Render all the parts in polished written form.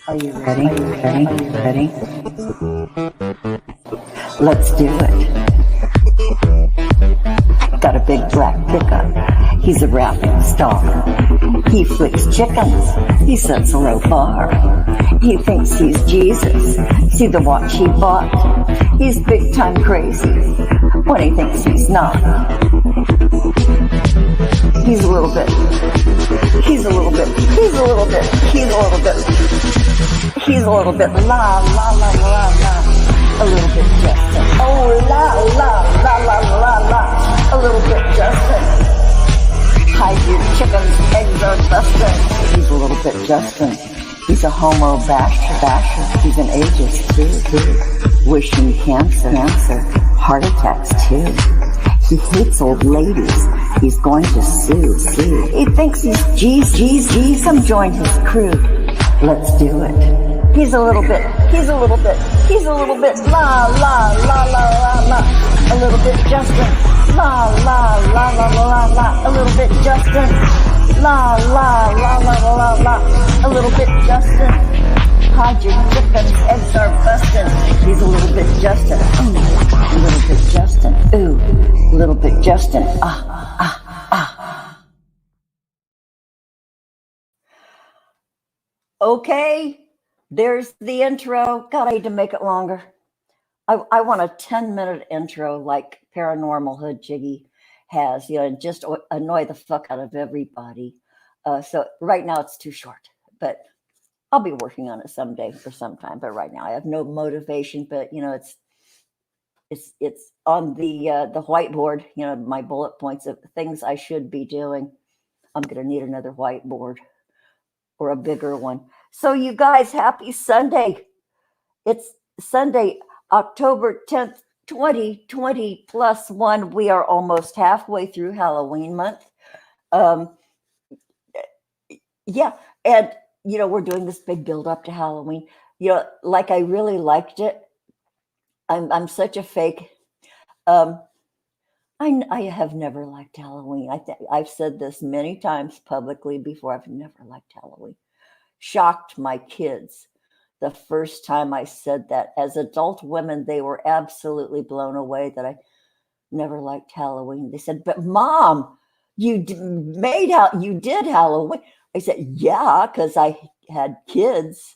Are you ready? Are you ready? Are you ready? Let's do it. Got a big black pickup. He's a rapping star. He flicks chickens. He sets a low bar. He thinks he's Jesus. See the watch he bought? He's big time crazy when he thinks he's not. He's a little bit. He's a little bit. He's a little bit. He's a little bit. He's a little bit la la la la la. A little bit Justin. Oh la la la la la la. A little bit Justin. Hide your chickens, eggs are busting. He's a little bit Justin. He's a homo basher. He's an ageist too. Wishing cancer, heart attacks too. He hates old ladies. He's going to sue. He thinks he's Jesus. Come join his crew. Let's do it. He's a little bit, la la la la la la. A little bit Justin. La la la la la la. A little bit Justin. La la la la la la. A little bit Justin. Hide your chickens, eggs are busting. He's a little bit Justin. A little bit Justin. Ooh, a little bit Justin. Okay, there's the intro. God, I need to make it longer. I want a 10-minute intro like Paranormal Hood Jiggy has, and just annoy the fuck out of everybody. So right now it's too short, but I'll be working on it someday or sometime. But right now I have no motivation. But it's on the whiteboard. My bullet points of things I should be doing. I'm gonna need another whiteboard or a bigger one. So you guys, happy Sunday! It's Sunday, October 10th, 2020 +1. We are almost halfway through Halloween month. Yeah, and we're doing this big build up to Halloween. Like I really liked it. I'm such a fake. I have never liked Halloween. I've said this many times publicly before. I've never liked Halloween. Shocked my kids the first time I said that. As adult women, they were absolutely blown away that I never liked Halloween. They said, "But Mom, you did Halloween." I said, "Yeah, because I had kids.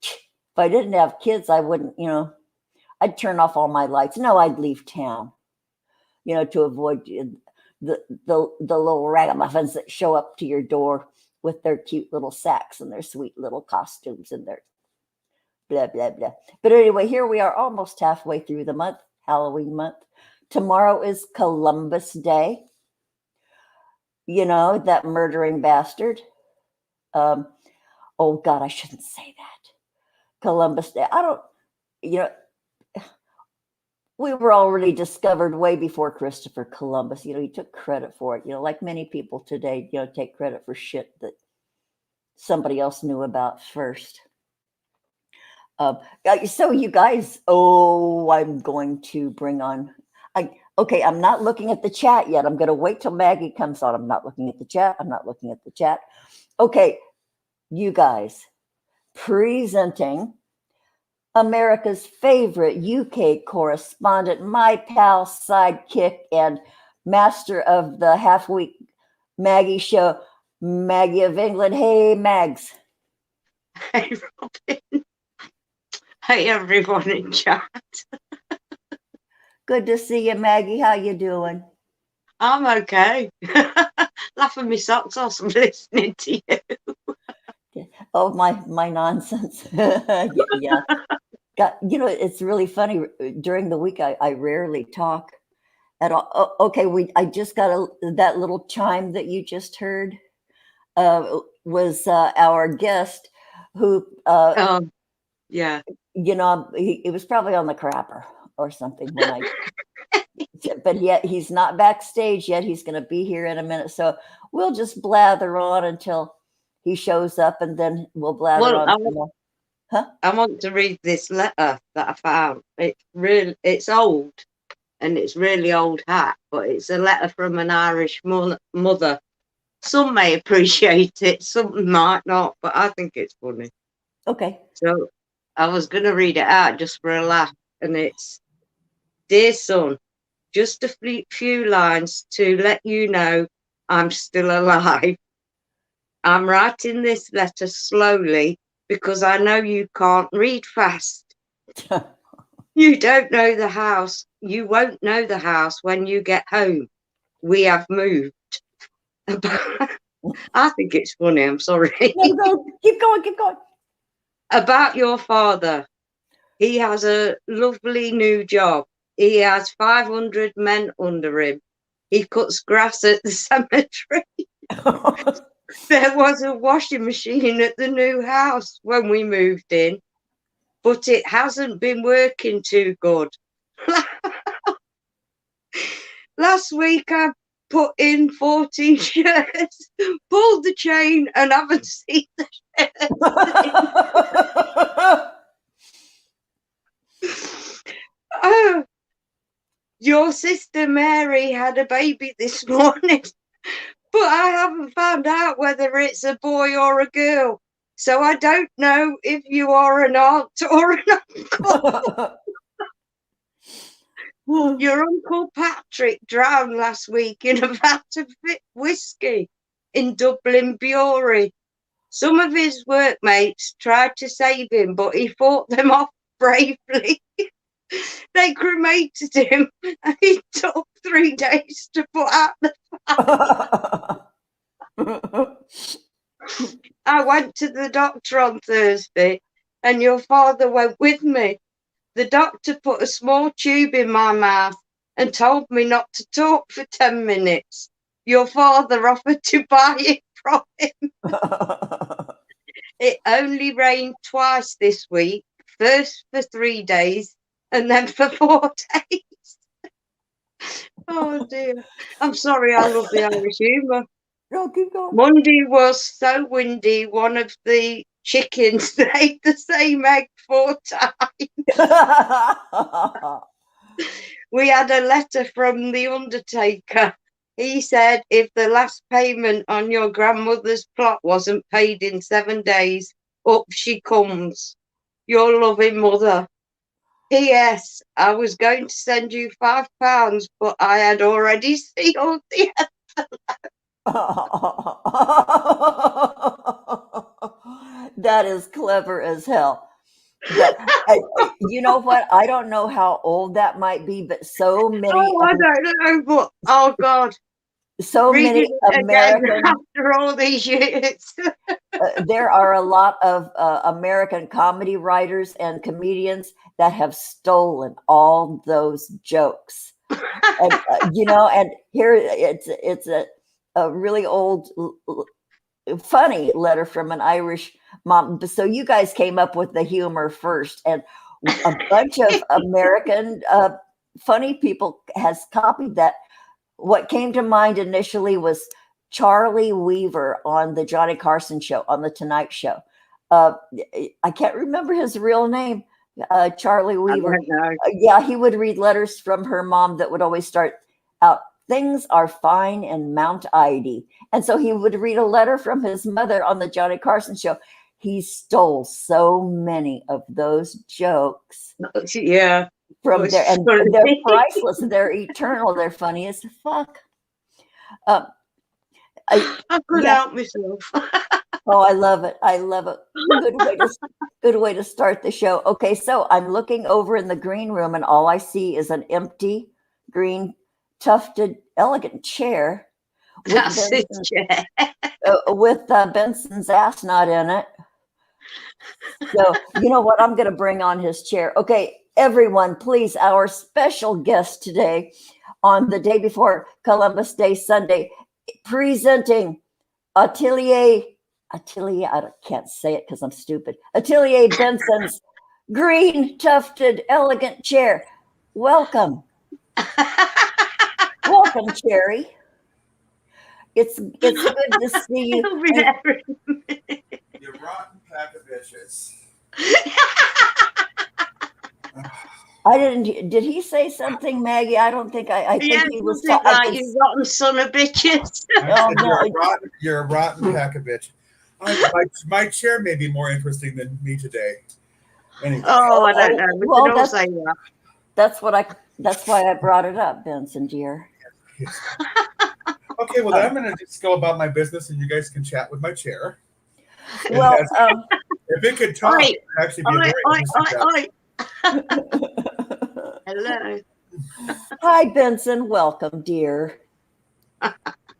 If I didn't have kids, I wouldn't, I'd turn off all my lights. No, I'd leave town, to avoid the little ragamuffins that show up to your door with their cute little sacks and their sweet little costumes and their blah, blah, blah." But anyway, here we are almost halfway through the month, Halloween month. Tomorrow is Columbus Day. That murdering bastard. Oh God, I shouldn't say that. Columbus Day. We were already discovered way before Christopher Columbus. He took credit for it. Like many people today, take credit for shit that somebody else knew about first. So you guys, I'm going to bring on. Okay, I'm not looking at the chat yet. I'm going to wait till Maggie comes on. I'm not looking at the chat. Okay, you guys, presenting America's favorite UK correspondent, my pal, sidekick, and master of the half-week Maggie show, Maggie-of-England. Hey, Mags. Hey, Robin. Hey, everyone in chat. Good to see you, Maggie. How you doing? I'm okay. Laughing my socks off from listening to you. Oh, my nonsense. Yeah. It's really funny. During the week, I rarely talk at all. Okay, I just got that little chime that you just heard was our guest who, yeah, it was probably on the crapper or something but yet he's not backstage yet. He's going to be here in a minute, so we'll just blather on until he shows up, and then we'll blather on some more. Huh? I want to read this letter that I found. It's old, and it's really old hat, but it's a letter from an Irish mother. Some may appreciate it, some might not, but I think it's funny. Okay. So I was going to read it out just for a laugh. And it's, "Dear son, just a few lines to let you know I'm still alive. I'm writing this letter slowly because I know you can't read fast. You don't know the house. You won't know the house when you get home. We have moved." I think it's funny. I'm sorry. No, go. Keep going. Keep going. "About your father. He has a lovely new job. He has 500 men under him. He cuts grass at the cemetery. There was a washing machine at the new house when we moved in, but it hasn't been working too good. Last week I put in 14 shirts, pulled the chain, and haven't seen the shirts." Oh, "Your sister Mary had a baby this morning, but I haven't found out whether it's a boy or a girl. So I don't know if you are an aunt or an uncle. Your Uncle Patrick drowned last week in a vat of whiskey in Dublin Brewery. Some of his workmates tried to save him, but he fought them off bravely. They cremated him, and it took 3 days to put out the fire. I went to the doctor on Thursday, and your father went with me. The doctor put a small tube in my mouth and told me not to talk for 10 minutes. Your father offered to buy it from him. It only rained twice this week, first for 3 days and then for 4 days. Oh dear. I'm sorry, I love the Irish humour. No, keep going. Monday was so windy, one of the chickens laid the same egg 4 times. We had a letter from the undertaker. He said if the last payment on your grandmother's plot wasn't paid in 7 days, up she comes. Your loving mother. P.S. I was going to send you £5, but I had already sealed the That is clever as hell. But you know what? I don't know how old that might be, but so many, I don't know, but oh God. so many Reading it again American, after all these years. there are a lot of American comedy writers and comedians that have stolen all those jokes. And, and here it's a really old, funny letter from an Irish mom. So you guys came up with the humor first, and a bunch of American funny people has copied that. What came to mind initially was Charlie Weaver on the Johnny Carson show, on the Tonight Show. I can't remember his real name. Charlie Weaver. Yeah, he would read letters from her mom that would always start out, "Things are fine in Mount Ida." And so he would read a letter from his mother on the Johnny Carson show. He stole so many of those jokes. Yeah. From there, and they're priceless. They're eternal. They're funny as fuck. I couldn't help myself. Oh, I love it. I love it. Good way to start the show. Okay, so I'm looking over in the green room, and all I see is an empty, green, tufted, elegant chair with Benson's ass not in it. So you know what? I'm going to bring on his chair. Okay, everyone, please, our special guest today on the day before Columbus Day Sunday, presenting Atelier, I can't say it because I'm stupid. Atelier Benson's green, tufted, elegant chair. Welcome. Welcome, Cherry. It's good to see you. You rotten pack of bitches. I didn't. Did he say something, Maggie? I don't think I think he was like you rotten son of bitches. Oh, no. You're a rotten pack of bitches. My chair may be more interesting than me today. Anyway. Oh, I don't know. We well, can all say that. That's why I brought it up, Benson, dear. Yes. Okay, well, then I'm going to just go about my business, and you guys can chat with my chair. Well, if it could talk, it would actually be a very interesting chat. Hello. Hi, Benson. Welcome, dear.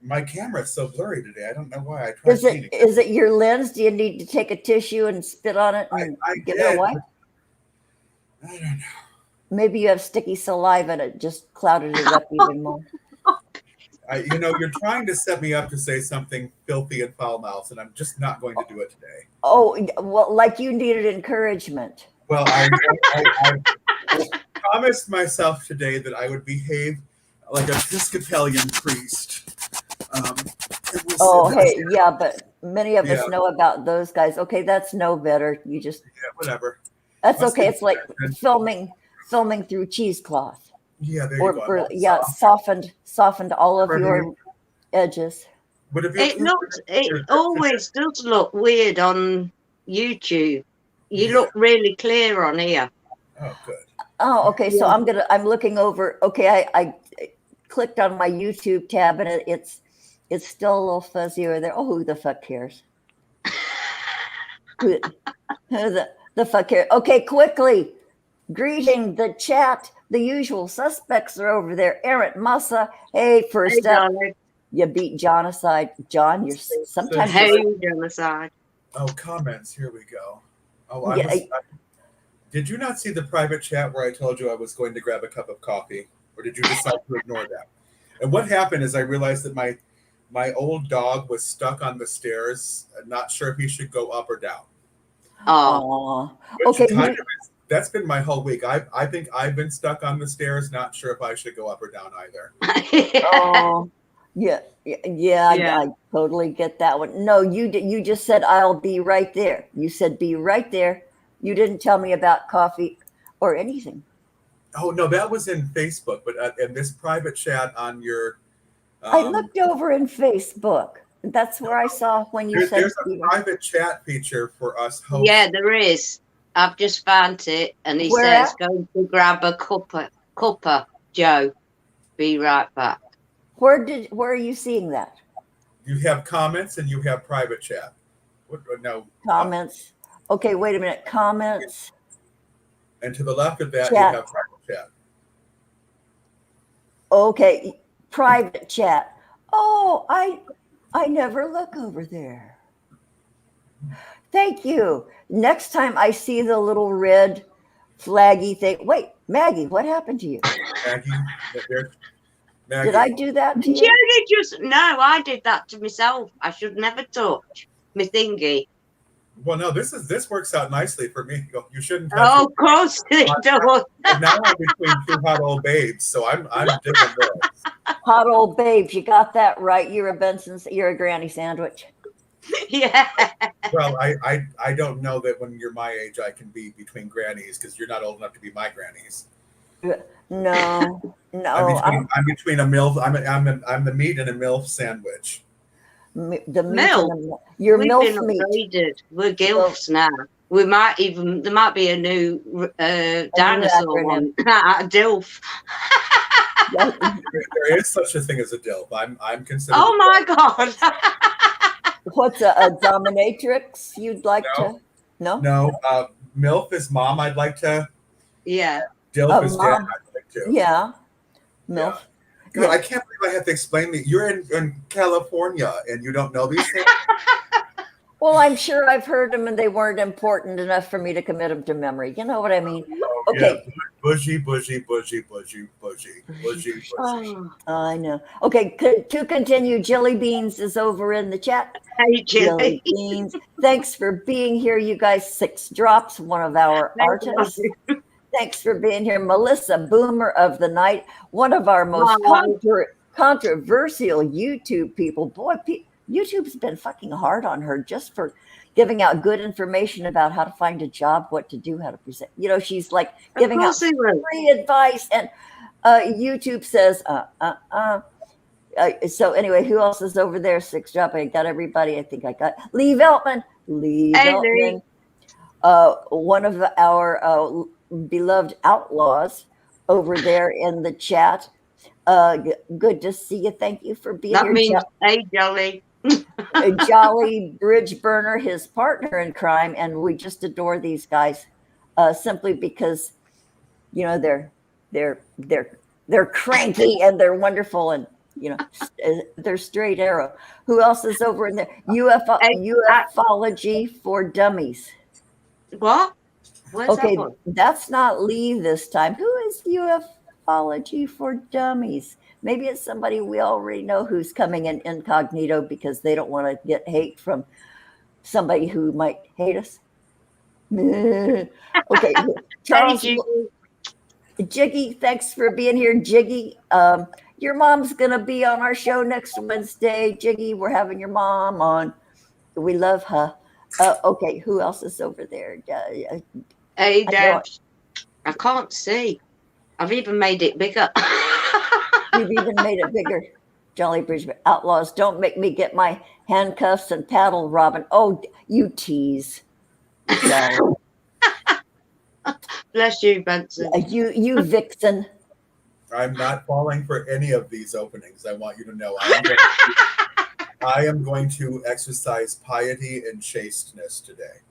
My camera is so blurry today. I don't know why. I tried is it your lens? Do you need to take a tissue and spit on it and give it a wipe? I don't know. Maybe you have sticky saliva and it just clouded it up even more. You're trying to set me up to say something filthy and foul-mouthed, and I'm just not going to do it today. Oh, well, like you needed encouragement. Well, I promised myself today that I would behave like an Episcopalian priest. Yeah, but many of us know about those guys. Okay, that's no better. You just whatever. That's okay. It's like filming through cheesecloth. Yeah, there you go. Softened all of your edges. But it always does look weird on YouTube. You look really clear on here. Oh, good. Oh, okay. So I'm looking over. Okay, I clicked on my YouTube tab and it's still a little fuzzy over there. Oh, who the fuck cares? who the fuck cares? Okay, quickly. Greeting the chat. The usual suspects are over there. Aaron Massa. Hey, first up, you beat John aside. John, you're sometimes. Hey, John aside. Oh, comments. Here we go. Oh, did you not see the private chat where I told you I was going to grab a cup of coffee? Or did you decide to ignore that? And what happened is I realized that my old dog was stuck on the stairs, not sure if he should go up or down. Oh, okay. That's been my whole week. I think I've been stuck on the stairs, not sure if I should go up or down either. Oh, yeah. I totally get that one. No, you just said I'll be right there. You said be right there. You didn't tell me about coffee or anything. Oh no, that was in Facebook, but in this private chat on your. I looked over in Facebook. That's where I saw when you said there's a private chat feature for us hosts. Yeah, there is. I've just found it, and he says, "Going to grab a cuppa, Joe. Be right back." Where are you seeing that? You have comments and you have private chat. No comments. Okay, wait a minute. Comments. And to the left of that, you have private chat. Okay, private chat. Oh, I never look over there. Thank you. Next time I see the little red flaggy thing. Wait, Maggie, what happened to you? Maggie. Did I do that to you? No, I did that to myself. I should never touch my thingy. Well, no, this works out nicely for me. You shouldn't touch it. Of course it does. Now I'm between two hot old babes, so I'm digging this. Hot old babes, you got that right. You're a granny sandwich. Yeah. Well, I don't know that when you're my age I can be between grannies because you're not old enough to be my grannies. No. I'm between a MILF. I'm the meat and a MILF sandwich. The MILF. Your We've MILF been meat. Upgraded. We're GILFs now. There might be a new dinosaur one. DILF. There is such a thing as a DILF. I'm considered. Oh my God. What's a dominatrix you'd like to? No? No. MILF is mom. I'd like to. Yeah. DILF is dad. I'd like to. Yeah. MILF. Yeah. God, I can't believe I have to explain that you're in California and you don't know these things. Well, I'm sure I've heard them and they weren't important enough for me to commit them to memory. You know what I mean? Okay. Yeah. Bougie. Oh, I know. Okay, to continue, Jelly Beans is over in the chat. Hey, Jelly Beans. Thanks for being here, you guys. 6 Drops, one of our artists. Thanks for being here. Melissa Boomer of the Night, one of our most controversial YouTube people. Boy, YouTube's been fucking hard on her just for giving out good information about how to find a job, what to do, how to present. She's like giving out free advice. And YouTube says, So anyway, who else is over there? Six up. I got everybody. I think I got Lee Veltman. Lee Hey, Veltman. Lee. One of our beloved outlaws over there in the chat. Good to see you. Thank you for being That here. means, hey, Jolly. Jolly Bridge Burner, his partner in crime, and we just adore these guys simply because they're cranky and they're wonderful, and they're straight arrow. Who else is over in there? Ufology for Dummies. What? Where's Okay, that one? that's not Lee this time. Who is Ufology for Dummies? Maybe it's somebody we already know who's coming in incognito because they don't want to get hate from somebody who might hate us. Okay, Charles. Hey, Jiggy, thanks for being here, Jiggy. Your mom's gonna be on our show next Wednesday. Jiggy, we're having your mom on. We love her. Okay, who else is over there? Hey, Debs. I can't see. I've even made it bigger. You've even made it bigger. Jolly Bridge Outlaws, don't make me get my handcuffs and paddle, Robin. Oh, you tease. Bless you, Benson. You vixen. I'm not falling for any of these openings. I want you to know I am going to exercise piety and chasteness today.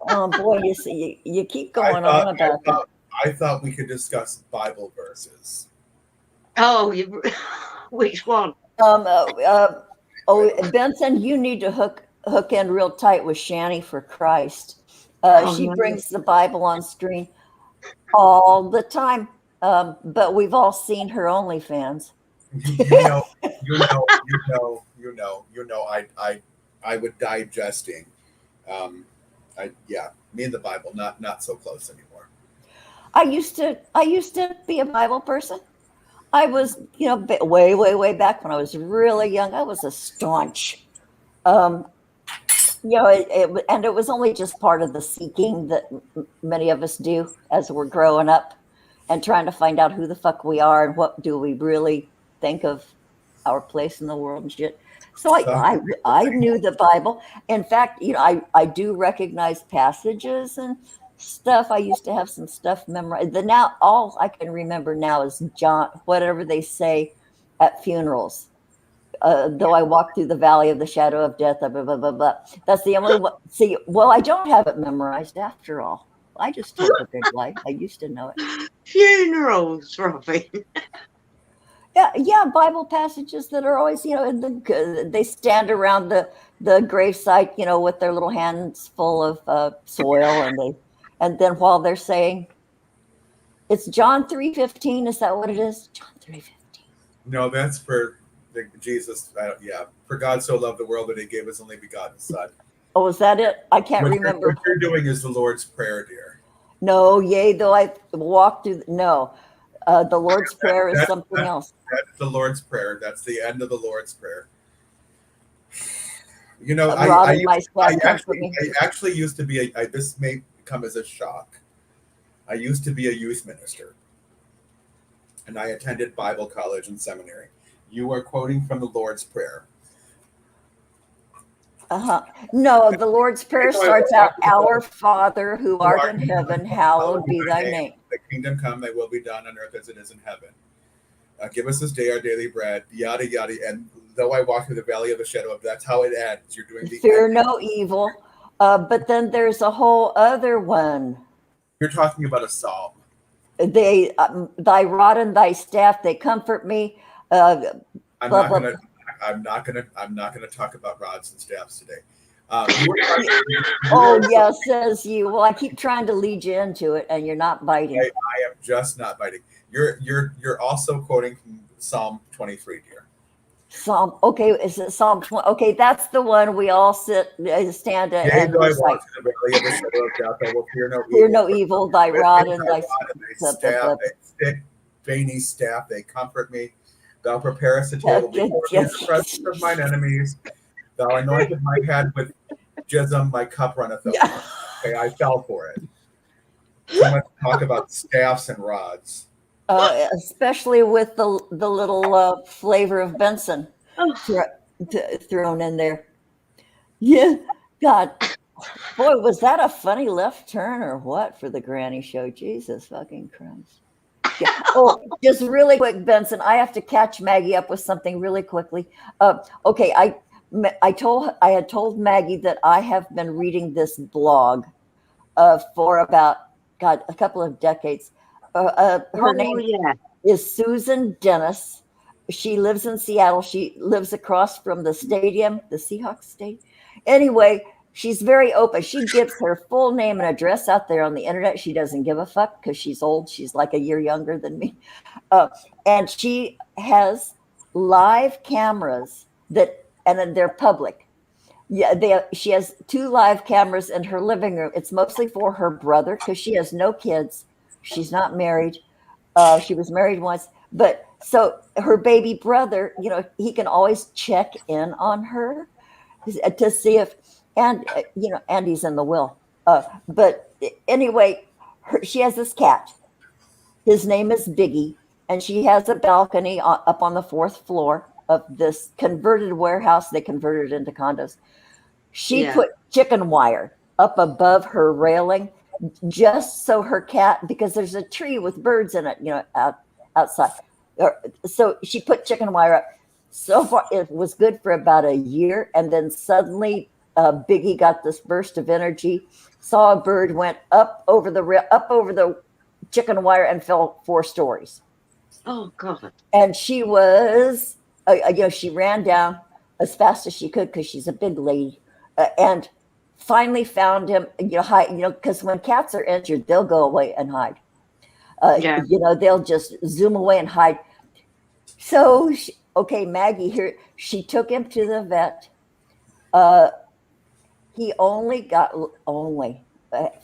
Oh boy, you see, you keep going on about that. I thought we could discuss Bible verses. Oh, which one? Benson, you need to hook in real tight with Shani for Christ. She brings the Bible on screen all the time, but we've all seen her OnlyFans. I would die jesting. Me and the Bible, not so close anymore. I used to be a Bible person. I was, way back when I was really young. I was a staunch. And it was only just part of the seeking that many of us do as we're growing up and trying to find out who the fuck we are and what do we really think of our place in the world and shit. So I knew the Bible. In fact, I do recognize passages and stuff. I used to have some stuff memorized. Now all I can remember now is John, whatever they say at funerals. Though I walk through the valley of the shadow of death, blah, blah, blah, blah. That's the only one. See, well, I don't have it memorized after all. I just told a good life. I used to know it. Funerals, Robin. Yeah, Bible passages that are always, they stand around the gravesite, with their little hands full of soil, and then while they're saying, it's John 3:15. Is that what it is? John 3:15. No, that's for Jesus. For God so loved the world that He gave His only begotten Son. Oh, is that it? I can't remember. What you're doing is the Lord's Prayer, dear. No, yea, though I walk through. No, the Lord's Prayer is something else. That's the Lord's Prayer. That's the end of the Lord's Prayer. I actually used to be this may come as a shock. I used to be a youth minister, and I attended Bible college and seminary. You are quoting from the Lord's Prayer. No, the Lord's Prayer starts out, Our Father who art in heaven, hallowed be thy name. The kingdom come, thy will be done on earth as it is in heaven. Give us this day our daily bread, yada, yada. And though I walk through the valley of the shadow of, that's how it ends. You're doing the fear no evil. But then there's a whole other one. You're talking about a psalm. Thy rod and thy staff, they comfort me. I'm not gonna talk about rods and staffs today. Says you. Well, I keep trying to lead you into it, and you're not biting. I am just not biting. You're also quoting from Psalm 23, dear. Is it Psalm 20? Okay, that's the one we all stand and recite. I will fear no evil. Thy rod and thy staff, stick, veiny staff, they comfort me. Thou preparest a table before me in the presence of mine enemies. Thou anointed my head with jism, my cup runneth over. Okay, I fell for it. Too much talk about staffs and rods. Especially with the little flavor of Benson Oh, thrown in there. Yeah, God, boy, was that a funny left turn or what for the Granny Show? Jesus fucking Christ. Yeah. Oh, just really quick, Benson. I have to catch Maggie up with something really quickly. Okay, I had told Maggie that I have been reading this blog for about God a couple of decades. Her oh name yeah, is Susan Dennis. She lives in Seattle. She lives across from the stadium, the Seahawks stadium. Anyway, she's very open. She gives her full name and address out there on the internet. She doesn't give a fuck because she's old. She's like a year younger than me. Uh, and she has live cameras and then they're public. Yeah, she has 2 live cameras in her living room. It's mostly for her brother because she has no kids. She's not married. She was married once, but so her baby brother, he can always check in on her to see if, and Andy's in the will. But anyway, she has this cat. His name is Biggie, and she has a balcony up on the 4th floor of this converted warehouse. They converted it into condos. She yeah. put chicken wire up above her railing just so her cat, because there's a tree with birds in it, outside. So she put chicken wire up. So far, it was good for about a year, and then suddenly, Biggie got this burst of energy. Saw a bird, went up over the chicken wire, and fell 4 stories. Oh God. And she was, she ran down as fast as she could because she's a big lady, and finally found him. Because when cats are injured, they'll go away and hide. Yeah. They'll just zoom away and hide. So, Maggie here, she took him to the vet. He only got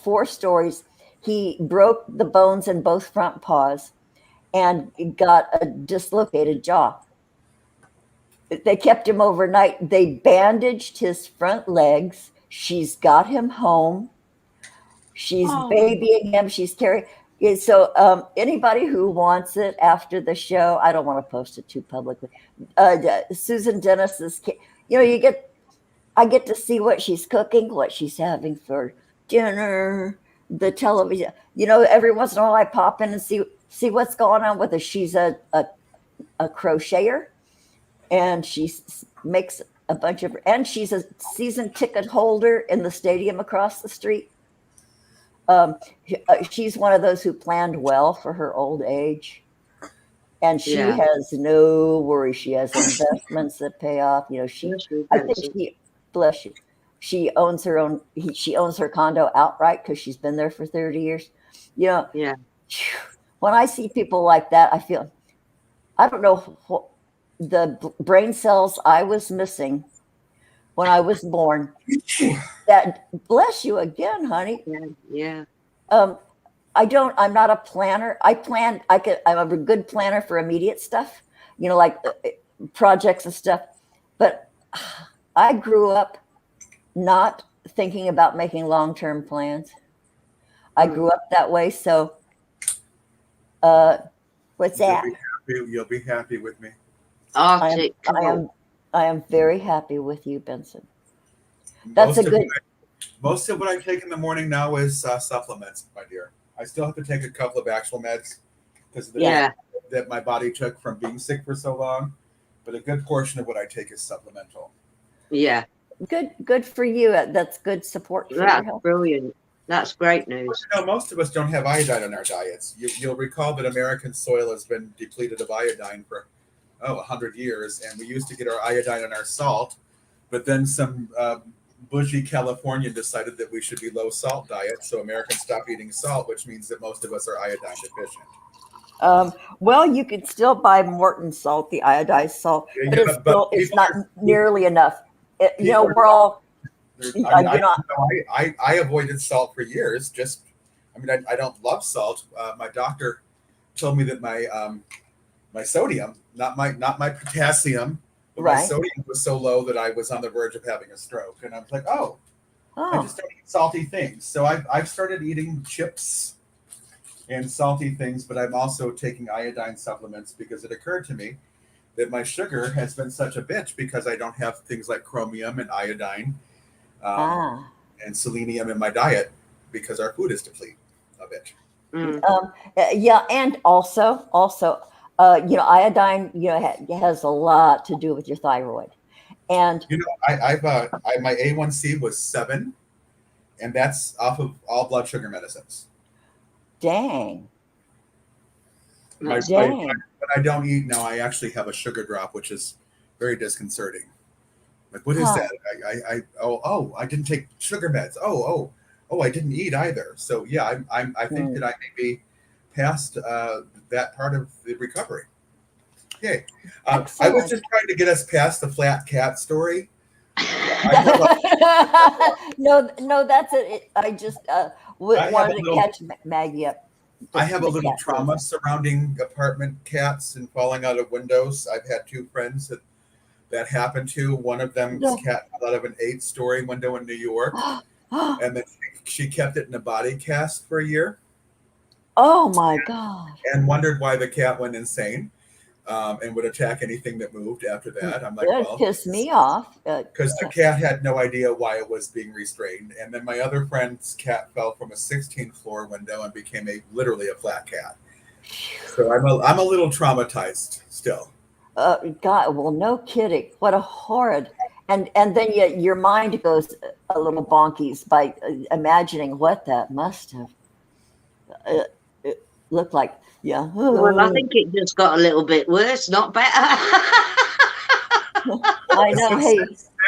4 stories. He broke the bones in both front paws and got a dislocated jaw. They kept him overnight. They bandaged his front legs. She's got him home. She's babying him. She's carrying. So anybody who wants it after the show, I don't want to post it too publicly. Susan Dennis's, I get to see what she's cooking, what she's having for dinner, the television. Every once in a while I pop in and see what's going on with her. She's a crocheter, and she makes a bunch of, and she's a season ticket holder in the stadium across the street. She's one of those who planned well for her old age, and she has no worry. She has investments that pay off. Bless you. She owns her own. She owns her condo outright because she's been there for 30 years. Yeah. When I see people like that, I don't know the brain cells I was missing when I was born. That, bless you again, honey. Yeah. I'm not a planner. I'm a good planner for immediate stuff, like projects and stuff. But I grew up not thinking about making long-term plans. I grew up that way. So, what's that? You'll be happy with me. Arctic. I am very happy with you, Benson. That's most of what I take in the morning now is supplements, my dear. I still have to take a couple of actual meds because of the that my body took from being sick for so long. But a good portion of what I take is supplemental. Yeah. Good for you. That's good support for your health. Brilliant. That's great news. Most of us don't have iodine in our diets. You'll recall that American soil has been depleted of iodine for 100 years, and we used to get our iodine in our salt, but then some bougie Californian decided that we should be low salt diet, so Americans stopped eating salt, which means that most of us are iodine deficient. Well, you can still buy Morton salt, the iodized salt, but it's not nearly enough. We're all. I avoided salt for years. I don't love salt. My doctor told me that my sodium, not my potassium, but my sodium was so low that I was on the verge of having a stroke. And I was like, I just don't eat salty things. So I've started eating chips and salty things, but I'm also taking iodine supplements because it occurred to me that my sugar has been such a bitch because I don't have things like chromium and iodine and selenium in my diet because our food is depleted of it. Yeah, and also, iodine, has a lot to do with your thyroid. And my A1C was 7, and that's off of all blood sugar medicines. Dang. When I don't eat now, I actually have a sugar drop, which is very disconcerting. Like, what is that? I didn't take sugar meds. Oh, I didn't eat either. So yeah, I think that I may be past that part of the recovery. Okay. I was just trying to get us past the flat cat story. No, that's it. I just wanted to catch Maggie up. I have a little trauma surrounding apartment cats and falling out of windows. I've had 2 friends that happened to. One of them's cat fell out of an 8-story window in New York, and then she kept it in a body cast for a year. Oh my God! And wondered why the cat went insane and would attack anything that moved after that. I'm like, that pissed me off because the cat had no idea why it was being restrained. And then my other friend's cat fell from a 16th floor window and became literally a flat cat. So I'm a little traumatized still. God, well, no kidding. What a horrid. And then your mind goes a little bonkies by imagining what that must have looked like. Yeah. Well, I think it just got a little bit worse, not better. I know.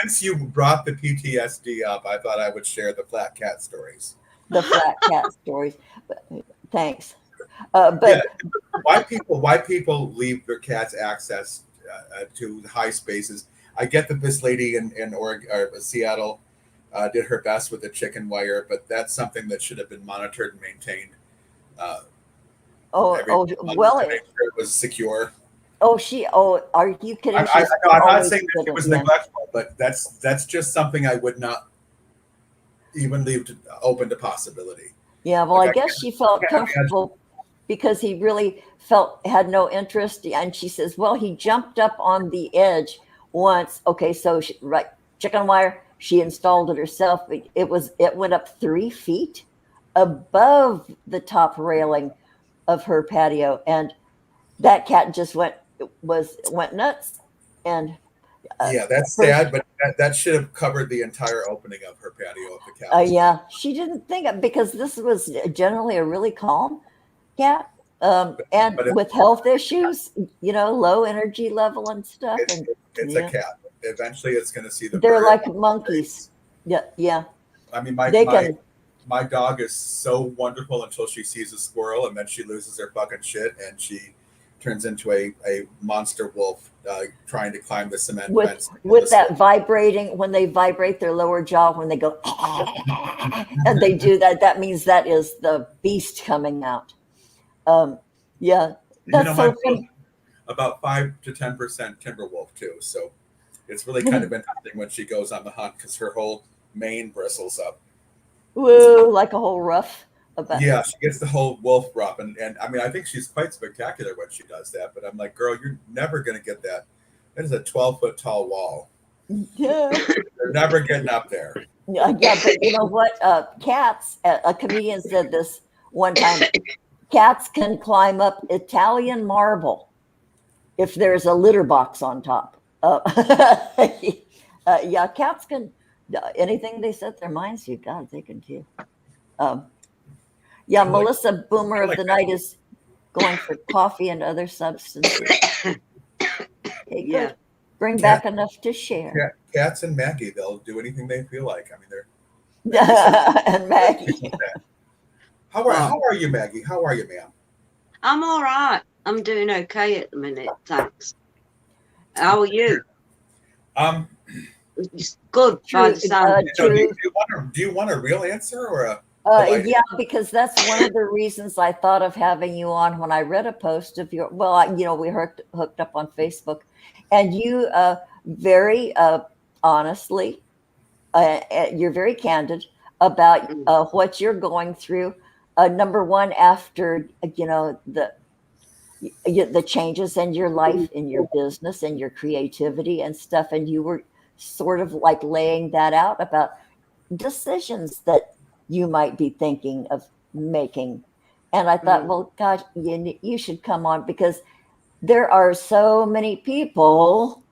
Since you brought the PTSD up, I thought I would share the flat cat stories. The flat cat stories. Thanks. But why people leave their cats access to high spaces? I get that this lady in Oregon, or Seattle did her best with the chicken wire, but that's something that should have been monitored and maintained. Well, to make sure it was secure. Are you kidding? I'm not saying that it was neglectful, but that's just something I would not even leave open to possibility. Yeah, well, I guess she felt comfortable because he really had no interest. And she says, well, he jumped up on the edge once. Okay, so chicken wire, she installed it herself. It went up 3 feet above the top railing of her patio, and that cat just went nuts. And yeah, that's sad, but that should have covered the entire opening of her patio of the cat. Yeah, she didn't think it because this was generally a really calm cat, and with health issues, low energy level and stuff. It's a cat. Eventually, it's going to see the. They're like monkeys. Yeah. I mean, my dog is so wonderful until she sees a squirrel, and then she loses her fucking shit, and she turns into a monster wolf trying to climb the cement fence. With that vibrating, when they vibrate their lower jaw, when they go, and they do that, that means that is the beast coming out. Yeah, that's so funny. About 5 to 10% timber wolf too, so it's really kind of interesting when she goes on the hunt because her whole mane bristles up. Whoa, like a whole ruff. Yeah, she gets the whole wolf ruff, and I mean, I think she's quite spectacular when she does that. But I'm like, girl, you're never gonna get that. That is a 12-foot tall wall. Yeah, they're never getting up there. Yeah, but you know what? Cats. A comedian said this one time. Cats can climb up Italian marble if there's a litter box on top. Yeah, cats can. Anything they set their minds to, God, they can too. Yeah, Melissa Boomer of the Night is going for coffee and other substances. Okay, good. Bring back enough to share. Cats and Maggie, they'll do anything they feel like. I mean, they're and Maggie. How are you, Maggie? How are you, ma'am? I'm all right. I'm doing okay at the minute, thanks. How are you? It's good. By the sound. Do you want a real answer or a? Yeah, because that's one of the reasons I thought of having you on when I read a post of your. Well, we hooked up on Facebook, and you very honestly, you're very candid about what you're going through number one, after the changes in your life, in your business, and your creativity and stuff, and you were sort of like laying that out about decisions that you might be thinking of making. And I thought, Mm, well, gosh, you should come on because there are so many people,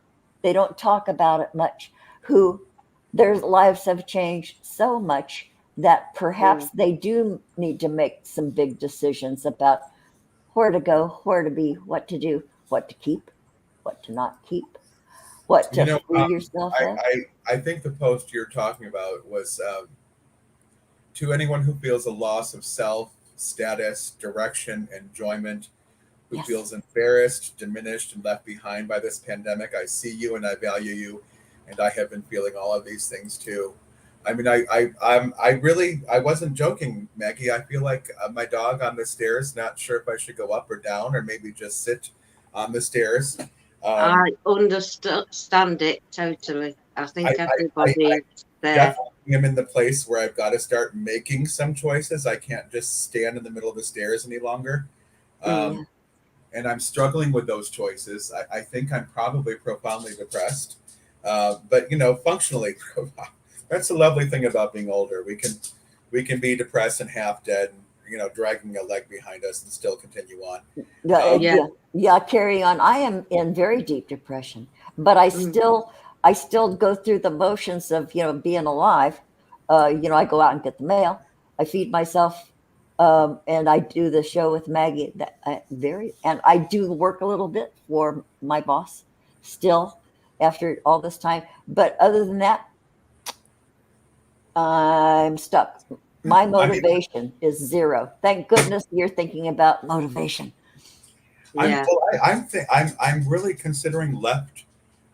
they don't talk about it much, who their lives have changed so much that yeah. perhaps they do need to make some big decisions about where to go, where to be, what to do, what to keep, what to not keep, what You to know, free yourself I, of. I think the post you're talking about was to anyone who feels a loss of self, status, direction, enjoyment, who Yes. feels embarrassed, diminished, and left behind by this pandemic. I see you and I value you, and I have been feeling all of these things too. I mean, I wasn't joking, Maggie. I feel like my dog on the stairs. Not sure if I should go up or down, or maybe just sit on the stairs. Um, I understand it totally. I I, think I everybody there. definitely am in the place where I've got to start making some choices. I can't just stand in the middle of the stairs any longer. Mm, Um, and I'm struggling with those choices. I think I'm probably profoundly depressed, but functionally, that's a lovely thing about being older. We can be depressed and half dead, and dragging a leg behind us and still continue on. Yeah, Um, yeah. yeah, yeah, carry on. I am in very deep depression, but I Mm, still, I still go through the motions of, being alive. I go out and get the mail. I feed myself, and I do the show with Maggie. And I do work a little bit for my boss still after all this time. But other than that, I'm stuck. My I mean, motivation is zero. Thank goodness you're thinking about motivation. yeah. I'm really considering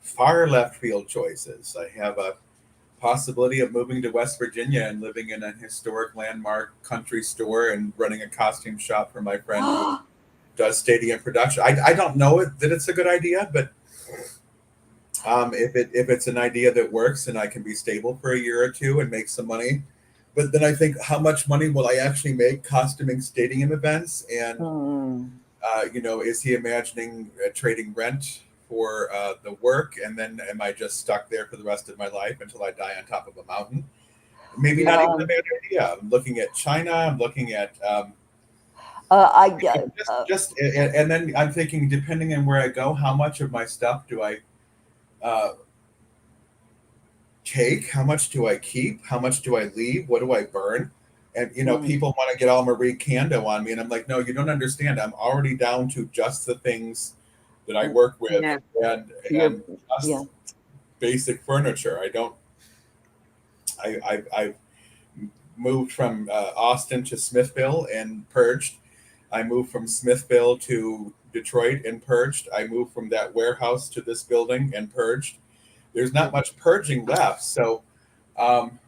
far left field choices. I have a possibility of moving to West Virginia and living in a historic landmark country store and running a costume shop for my friend who does stadium production. I don't know that it's a good idea, but if it's an idea that works and I can be stable for a year or two and make some money, but then I think how much money will I actually make costuming stadium events? And Hmm. is he imagining trading rent for the work, and then am I just stuck there for the rest of my life until I die on top of a mountain? Maybe not even a Yeah. bad idea. I'm looking at China. I'm looking at I get. and then I'm thinking, depending on where I go, how much of my stuff do I uh, take? How much do I keep? How much do I leave? What do I burn? And Mm, people want to get all Marie Kondo on me, and I'm like, no, you don't understand. I'm already down to just the things that I mm, work with, Yeah. and you're. and Yeah. just basic furniture. I don't. I've moved from Austin to Smithville and purged. I moved from Smithville to Detroit and purged. I moved from that warehouse to this building and purged. There's not Mm, much purging left. So, um,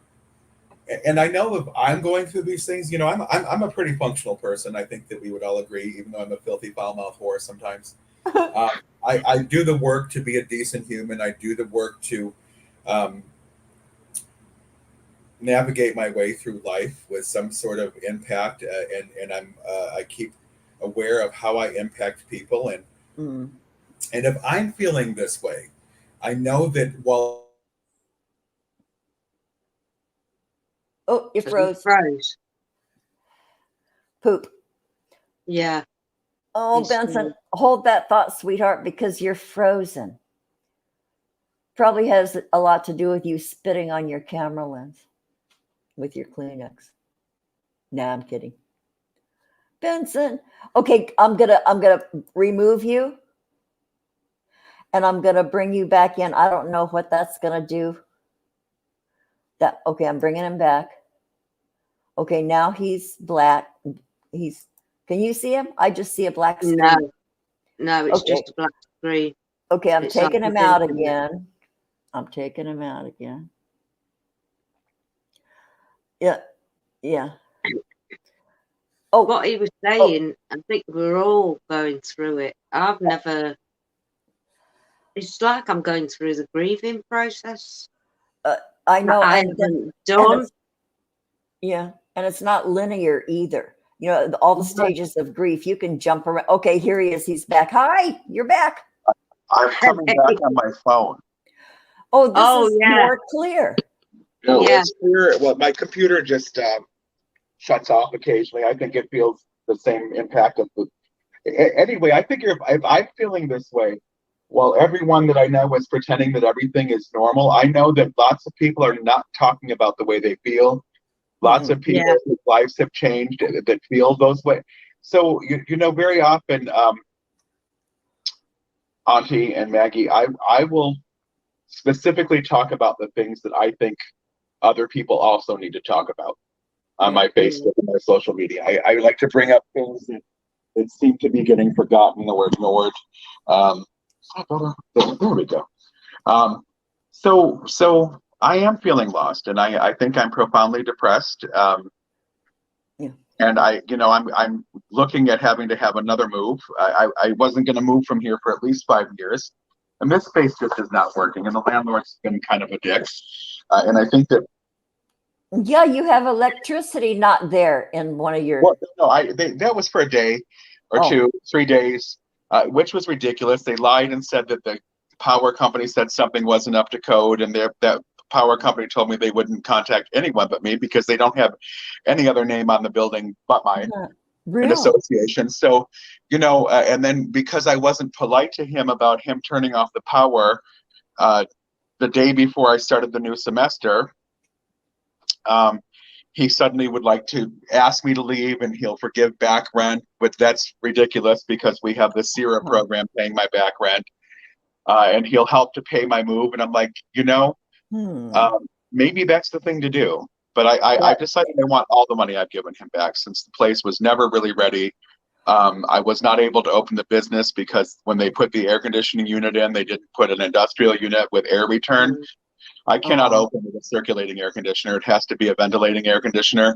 and I know if I'm going through these things, I'm a pretty functional person. I think that we would all agree, even though I'm a filthy foul mouth whore sometimes. Um, I do the work to be a decent human. I do the work to um, navigate my way through life with some sort of impact, and I keep aware of how I impact people, mm. and if I'm feeling this way, I know that while Oh, you As we froze. froze. Poop. Yeah. Oh, It's Benson, hold that thought, sweetheart, because you're frozen. Probably has a lot to do with you spitting on your camera lens with your Kleenex. Nah, I'm kidding. Benson. Okay, I'm gonna remove you and I'm gonna bring you back in. I don't know what that's gonna do. That okay, I'm bringing him back. Okay, now he's black. He's Can you see him? I just see a black no, screen. no, it's Okay. just a black screen. Okay, I'm It's like taking the him out internet. again. I'm taking him out again. Yeah, yeah. Oh, What he was oh, saying, I think we're all going through it. I've never, it's like I'm going through the grieving process uh, I that know, I and then haven't and done. it's yeah, and it's not linear either. You know, all the stages of grief. You can jump around. Okay, here he is. He's back. Hi, you're back. I'm coming back on my phone. Oh, this is more clear. No, it's clear. Well, my computer just shuts off occasionally. I think it feels the same impact of the. Anyway, I figure if I'm feeling this way, while everyone that I know is pretending that everything is normal, I know that lots of people are not talking about the way they feel. Lots of people whose lives have changed that feel those way. So you know, very often, Auntie and Maggie, I will specifically talk about the things that I think other people also need to talk about on my Facebook and my social media. I like to bring up things that seem to be getting forgotten or ignored. There we go. So I am feeling lost, and I think I'm profoundly depressed. And I'm looking at having to have another move. I wasn't going to move from here for at least 5 years, and this space just is not working. And the landlord's been kind of a dick. And I think that. Yeah, you have electricity not there in one of your. Well, no, that was for a day or 2, 3 days, which was ridiculous. They lied and said that the power company said something wasn't up to code, and that power company told me they wouldn't contact anyone but me because they don't have any other name on the building but mine. An association. So, and then because I wasn't polite to him about him turning off the power the day before I started the new semester, he suddenly would like to ask me to leave, and he'll forgive back rent, but that's ridiculous because we have the SERA program paying my back rent, and he'll help to pay my move. And I'm like, maybe that's the thing to do. But I decided I want all the money I've given him back, since the place was never really ready. I was not able to open the business because when they put the air conditioning unit in, they didn't put an industrial unit with air return. I cannot open with a circulating air conditioner. It has to be a ventilating air conditioner.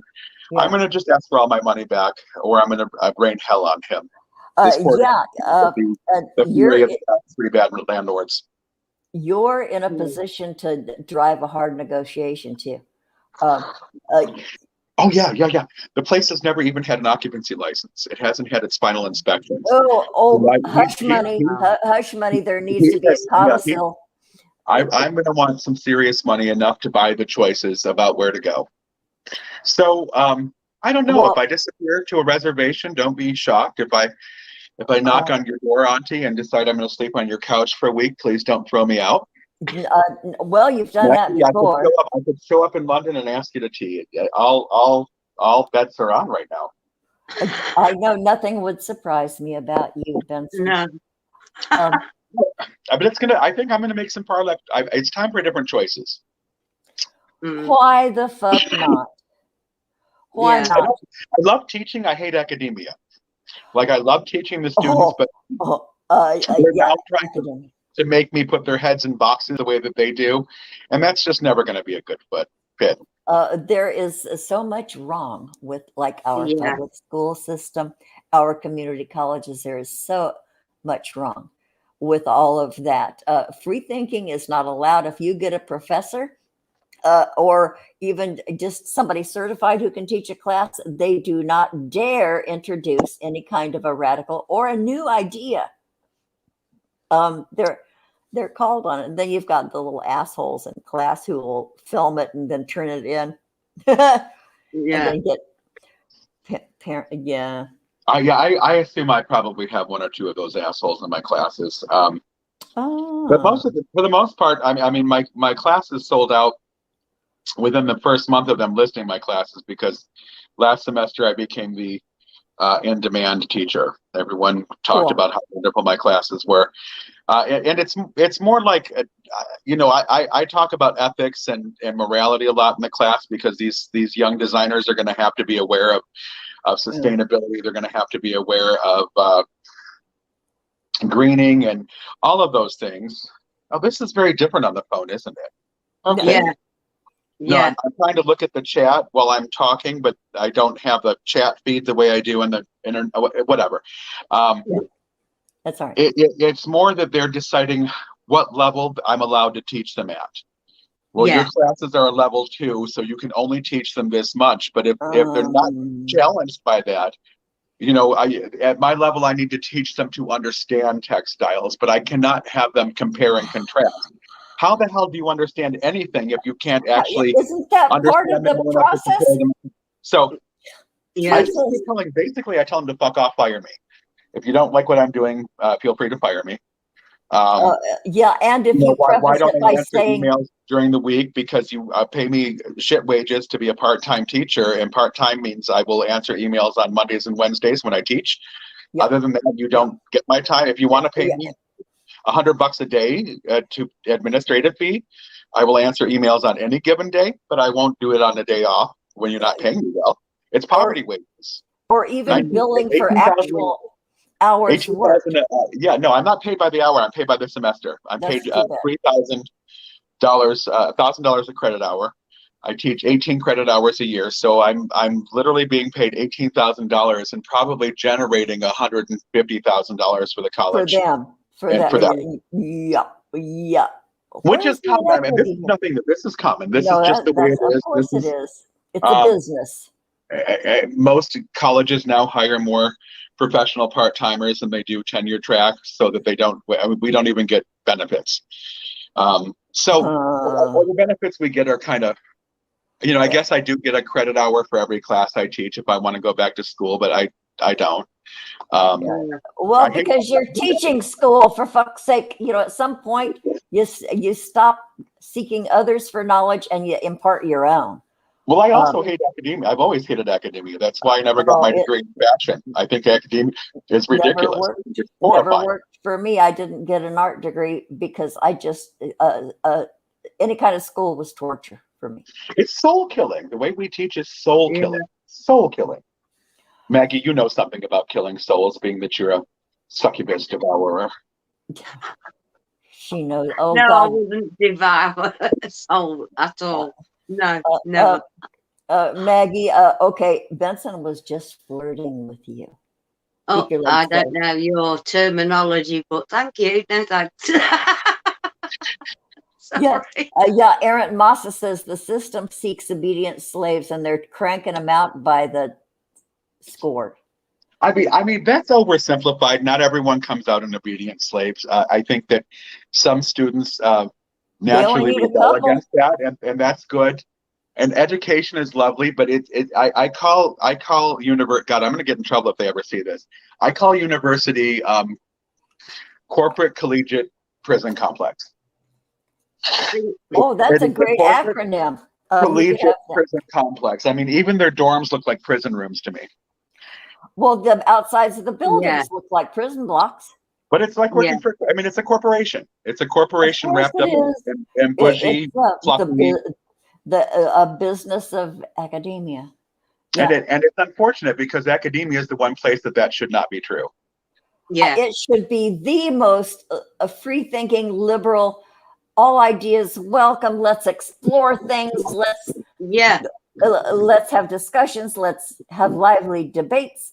I'm going to just ask for all my money back, or I'm going to rain hell on him. The fury of the three bad landlords. You're in a position to drive a hard negotiation too. Oh yeah. The place has never even had an occupancy license. It hasn't had its final inspection. Hush money. There needs to be a codicil. I'm going to want some serious money, enough to buy the choices about where to go. So I don't know. If I disappear to a reservation, don't be shocked. If I knock on your door, Auntie, and decide I'm going to sleep on your couch for a week, please don't throw me out. Well, you've done that before. I could show up in London and ask you to tea. All bets are on right now. I know nothing would surprise me about you, Benson. No. But I think I'm gonna make some far left. It's time for different choices. Why the fuck not? Why not? I love teaching. I hate academia. Like, I love teaching the students, but they're now trying to make me put their heads in boxes the way that they do, and that's just never going to be a good fit. There is so much wrong with our public school system, our community colleges. There is so much wrong with all of that. Free thinking is not allowed. If you get a professor or even just somebody certified who can teach a class, they do not dare introduce any kind of a radical or a new idea. They're called on it. And then you've got the little assholes in class who will film it and then turn it in. And then get I assume I probably have one or two of those assholes in my classes. But for the most part, I mean, my classes sold out within the first month of them listing my classes, because last semester I became the in-demand teacher. Everyone talked about how wonderful my classes were. And it's more like, I talk about ethics and morality a lot in the class, because these young designers are going to have to be aware of sustainability. They're going to have to be aware of greening and all of those things. Oh, this is very different on the phone, isn't it? Okay. No, I'm trying to look at the chat while I'm talking, but I don't have the chat feed the way I do in the internet. Whatever. That's all right. It's more that they're deciding what level I'm allowed to teach them at. Well, your classes are a level 2, so you can only teach them this much. But if they're not challenged by that, at my level, I need to teach them to understand textiles, but I cannot have them compare and contrast. How the hell do you understand anything if you can't actually Isn't that part of the process? So I tell them to fuck off, fire me. If you don't like what I'm doing, feel free to fire me. And if you why don't I answer saying emails during the week? Because you pay me shit wages to be a part-time teacher, and part-time means I will answer emails on Mondays and Wednesdays when I teach. Other than that, you don't get my time. If you want to pay me $100 a day to administrative fee, I will answer emails on any given day, but I won't do it on a day off when you're not paying me well. It's poverty wages. Or even billing for actual hours worked. No, I'm not paid by the hour. I'm paid by the semester. I'm paid $3,000, $1,000 a credit hour. I teach 18 credit hours a year, so I'm literally being paid $18,000 and probably generating $150,000 for the college. For them. Which is common. I mean, this is nothing. This is common. This is just the way it is. Of course it is. It's a business. Most colleges now hire more professional part-timers than they do tenure track, so that we don't even get benefits. So all the benefits we get are kind of, I guess I do get a credit hour for every class I teach if I want to go back to school, but I don't. Well, because you're teaching school, for fuck's sake, at some point you stop seeking others for knowledge and you impart your own. Well, I also hate academia. I've always hated academia. That's why I never got my degree in fashion. I think academia is ridiculous. Never worked for me. I didn't get an art degree because I just any kind of school was torture for me. It's soul killing. The way we teach is soul killing. Soul killing. Maggie, you know something about killing souls, being that you're a succubus devourer. She knows. No, God. I wouldn't devour a soul at all. No, never. Maggie, okay, Benson was just flirting with you. Oh, I don't know your terminology, but thank you. No thanks. Aaron Massa says the system seeks obedient slaves and they're cranking them out by the score. I mean that's oversimplified. Not everyone comes out in obedient slaves. I think that some students naturally rebel against that, and that's good. And education is lovely, but I call university. God, I'm going to get in trouble if they ever see this. I call university corporate collegiate prison complex. Oh, that's a great acronym. Collegiate prison complex. I mean, even their dorms look like prison rooms to me. Well, the outsides of the buildings look like prison blocks. But it's like working for, I mean, it's a corporation. It's a corporation wrapped up in bushy, fluffy. A business of academia. Yeah. And it's unfortunate because academia is the one place that should not be true. Yeah. It should be the most free-thinking, liberal, all ideas welcome. Let's explore things. Let's have discussions. Let's have lively debates.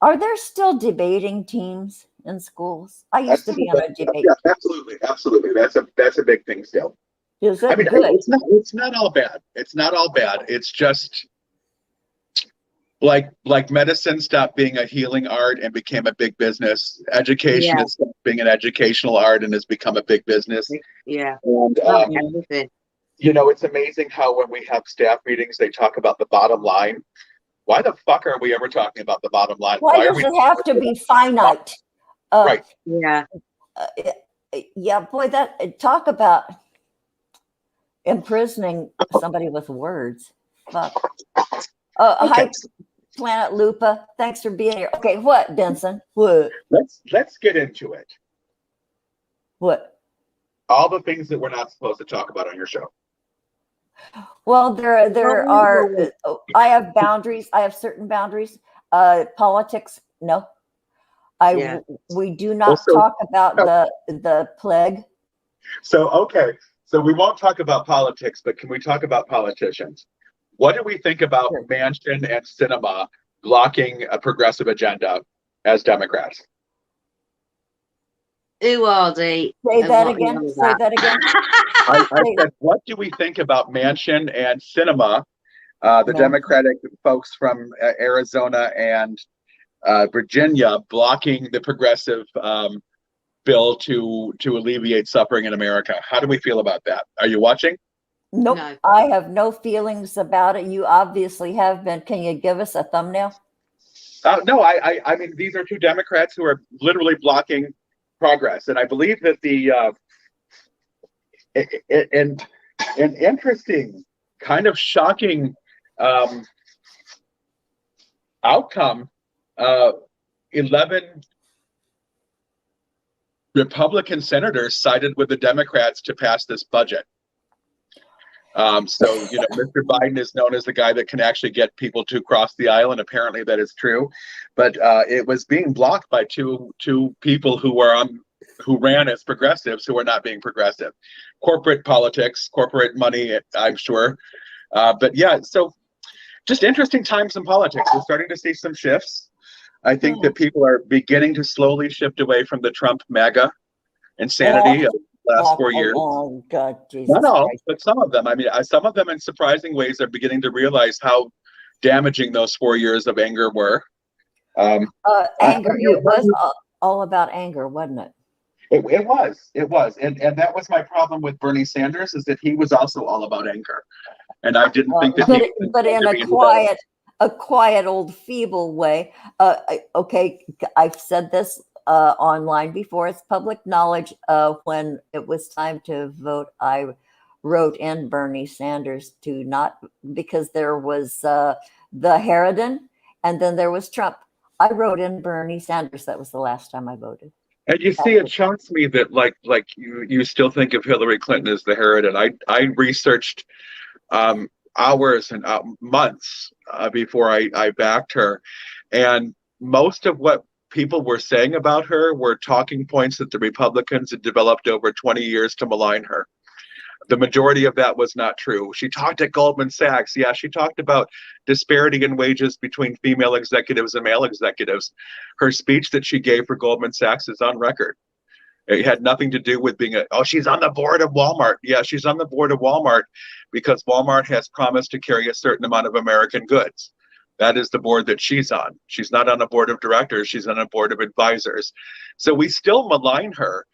Are there still debating teams in schools? I used to be on a debate. Yeah, absolutely. That's a big thing still. Is it good? It's not all bad. It's not all bad. It's just like medicine stopped being a healing art and became a big business. Education is being an educational art and has become a big business. Yeah. And it's amazing how when we have staff meetings, they talk about the bottom line. Why the fuck are we ever talking about the bottom line? Why does it have to be finite? Right. Yeah. Boy, talk about imprisoning somebody with words. Fuck. Hi, Planet Lupa. Thanks for being here. Okay, what, Benson? What? Let's get into it. What? All the things that we're not supposed to talk about on your show. Well, there are. I have boundaries. I have certain boundaries. Politics, no. We do not talk about the plague. So we won't talk about politics, but can we talk about politicians? What do we think about Manchin and Sinema blocking a progressive agenda as Democrats? Who are they? Say And that what are you again. on Say about? that again. I said, what do we think about Manchin and Sinema, the Man. Democratic folks from Arizona and Virginia, blocking the progressive bill to alleviate suffering in America? How do we feel about that? Are you watching? Nope. No. I have no feelings about it. You obviously have been. Can you give us a thumbnail? No, I mean, these are two Democrats who are literally blocking progress, and I believe that the an interesting, kind of shocking outcome. 11 Republican senators sided with the Democrats to pass this budget. So, you know, Mr. Biden is known as the guy that can actually get people to cross the aisle, and apparently that is true. But it was being blocked by two people who ran as progressives who are not being progressive. Corporate politics, corporate money, I'm sure. But yeah, so just interesting times in politics. We're starting to see some shifts. I think that people are beginning to slowly shift away from the Trump MAGA insanity of the last 4 years. Oh God, Jesus Not all, Christ. but some of them. I mean, some of them in surprising ways are beginning to realize how damaging those 4 years of anger were. Anger. It was all about anger, wasn't it? It was. And that was my problem with Bernie Sanders, is that he was also all about anger. And I didn't think that but in a quiet, old, feeble way. Okay, I've said this online before. It's public knowledge. When it was time to vote, I wrote in Bernie Sanders to not, because there was the Harridan, and then there was Trump. I wrote in Bernie Sanders. That was the last time I voted. And you see, it shocks me that like you still think of Hillary Clinton as the Harridan. I researched hours and months before I backed her, and most of what people were saying about her were talking points that the Republicans had developed over 20 years to malign her. The majority of that was not true. She talked at Goldman Sachs. Yeah, she talked about disparity in wages between female executives and male executives. Her speech that she gave for Goldman Sachs is on record. It had nothing to do with being she's on the board of Walmart. Yeah, she's on the board of Walmart because Walmart has promised to carry a certain amount of American goods. That is the board that she's on. She's not on a board of directors. She's on a board of advisors. So we still malign her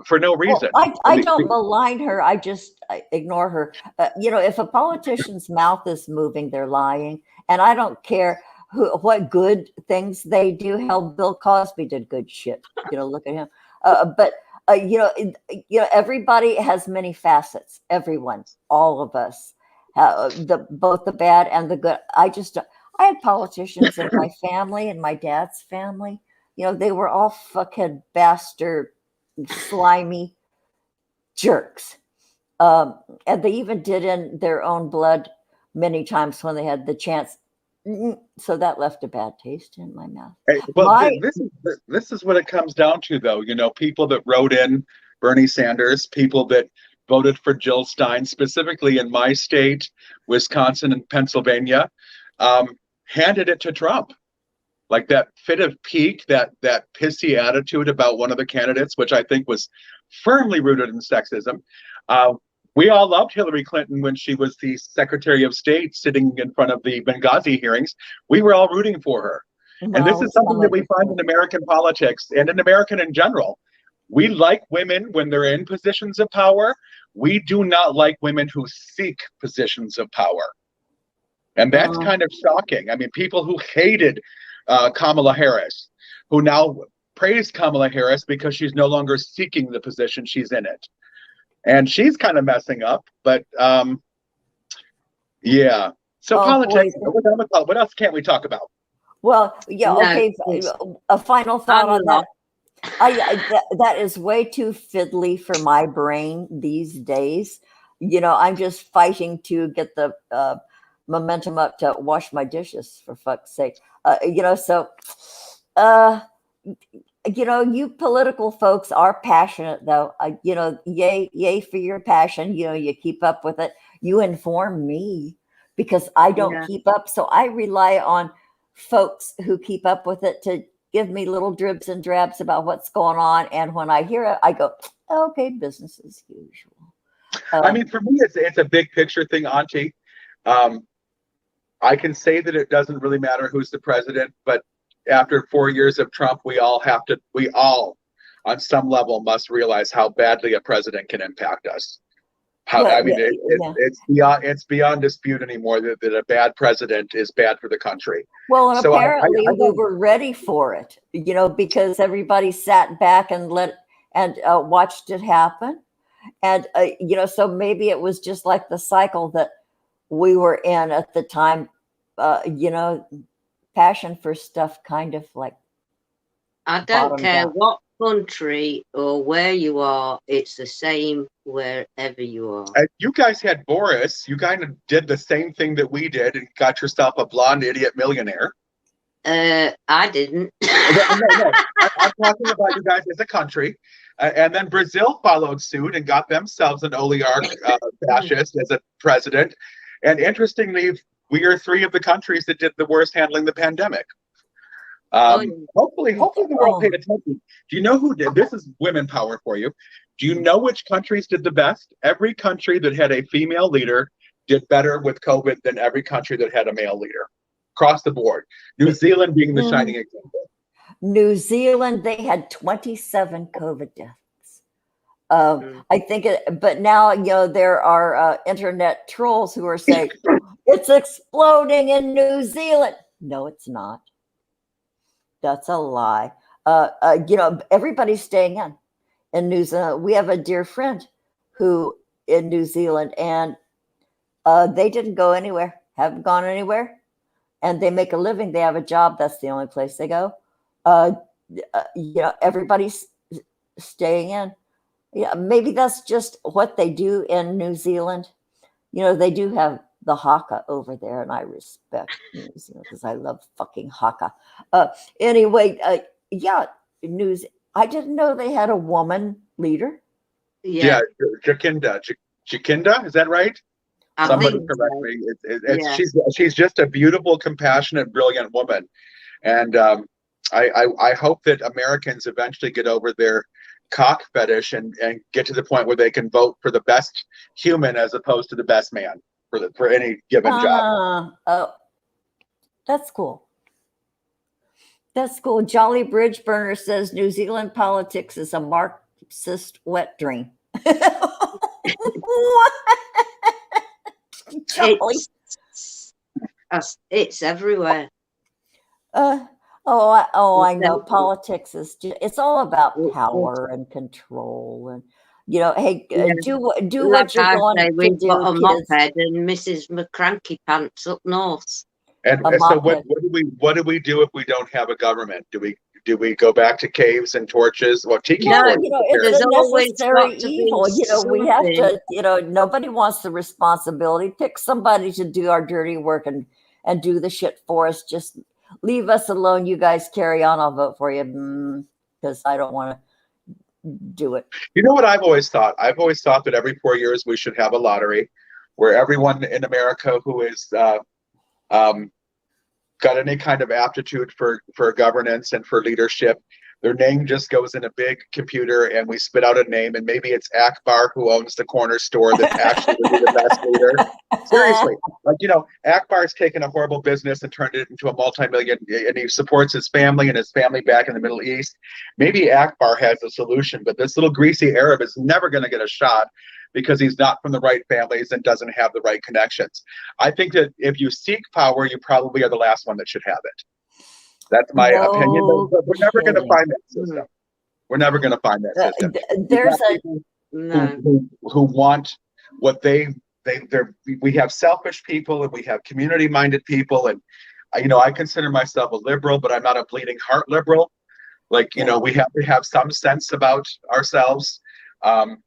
for no reason. Well, I don't malign her. I just ignore her. If a politician's mouth is moving, they're lying. And I don't care what good things they do. Hell, Bill Cosby did good shit. Look at him. But everybody has many facets. Everyone, all of us, both the bad and the good. I had politicians in my family and my dad's family. They were all fucking bastard, slimy jerks, and they even did in their own blood many times when they had the chance. So that left a bad taste in my mouth. Well, this is what it comes down to, though. People that wrote in Bernie Sanders, people that voted for Jill Stein, specifically in my state, Wisconsin and Pennsylvania, handed it to Trump. Like that fit of pique, that pissy attitude about one of the candidates, which I think was firmly rooted in sexism. We all loved Hillary Clinton when she was the Secretary of State sitting in front of the Benghazi hearings. We were all rooting for her. And this is something that we find in American politics and in American in general. We like women when they're in positions of power. We do not like women who seek positions of power. And that's kind of shocking. I mean, people who hated Kamala Harris, who now praise Kamala Harris because she's no longer seeking the position, she's in it. And she's kind of messing up, but yeah. So politics, what else can't we talk about? Well, yeah, okay. A final thought on that. That is way too fiddly for my brain these days. I'm just fighting to get the momentum up to wash my dishes, for fuck's sake. You political folks are passionate, though. Yay for your passion. You keep up with it. You inform me because I don't keep up. So I rely on folks who keep up with it to give me little dribs and drabs about what's going on. And when I hear it, I go, okay, business as usual. I mean, for me, it's a big picture thing, Auntie. I can say that it doesn't really matter who's the president, but after 4 years of Trump, we all on some level must realize how badly a president can impact us. It's beyond dispute anymore that a bad president is bad for the country. Well, and so apparently we were ready for it, because everybody sat back and watched it happen. And, so maybe it was just like the cycle that we were in at the time, passion for stuff kind of like. I don't care what country or where you are, it's the same wherever you are. You guys had Boris. You kind of did the same thing that we did and got yourself a blonde idiot millionaire. I didn't. No. I'm talking about you guys as a country. And then Brazil followed suit and got themselves an oligarch fascist as a president. And interestingly, we are 3 of the countries that did the worst handling the pandemic. Hopefully the world paid attention. Do you know who did? This is women power for you. Do you know which countries did the best? Every country that had a female leader did better with COVID than every country that had a male leader. Across the board. New Zealand being the shining example. New Zealand, they had 27 COVID deaths. I think, but now, there are internet trolls who are saying, it's exploding in New Zealand. No, it's not. That's a lie. Everybody's staying in New Zealand. We have a dear friend who in New Zealand, and they didn't go anywhere, haven't gone anywhere, and they make a living. They have a job. That's the only place they go. Everybody's staying in. Yeah, maybe that's just what they do in New Zealand. They do have the haka over there, and I respect New Zealand because I love fucking haka. Anyway, news. I didn't know they had a woman leader. Yeah, Jacinda, is that right? Somebody correct me. She's just a beautiful, compassionate, brilliant woman, and I hope that Americans eventually get over their cock fetish and get to the point where they can vote for the best human as opposed to the best man for any given job. That's cool. That's cool. Jolly Bridge Burner says New Zealand politics is a Marxist wet dream. It's everywhere. I know. Politics is it's all about power and control, and hey, do what you're going to do. We've got a moped and Mrs. McCranky Pants up north. And so, what do we do if we don't have a government? Do we go back to caves and torches? Well, tiki. No, it's a necessary evil. We have to. Nobody wants the responsibility. Pick somebody to do our dirty work and do the shit for us. Just leave us alone. You guys carry on. I'll vote for you because I don't want to do it. You know what I've always thought? I've always thought that every 4 years we should have a lottery where everyone in America who is got any kind of aptitude for governance and for leadership, their name just goes in a big computer and we spit out a name, and maybe it's Akbar who owns the corner store that actually would be the best leader. Seriously, Akbar's taken a horrible business and turned it into a multi-million, and he supports his family and his family back in the Middle East. Maybe Akbar has a solution, but this little greasy Arab is never going to get a shot because he's not from the right families and doesn't have the right connections. I think that if you seek power, you probably are the last one that should have it. That's my opinion, but we're never going to find that system. We're never going to find that system. There's who want what we have selfish people and we have community-minded people, and I consider myself a liberal, but I'm not a bleeding heart liberal. We have to have some sense about ourselves. I'm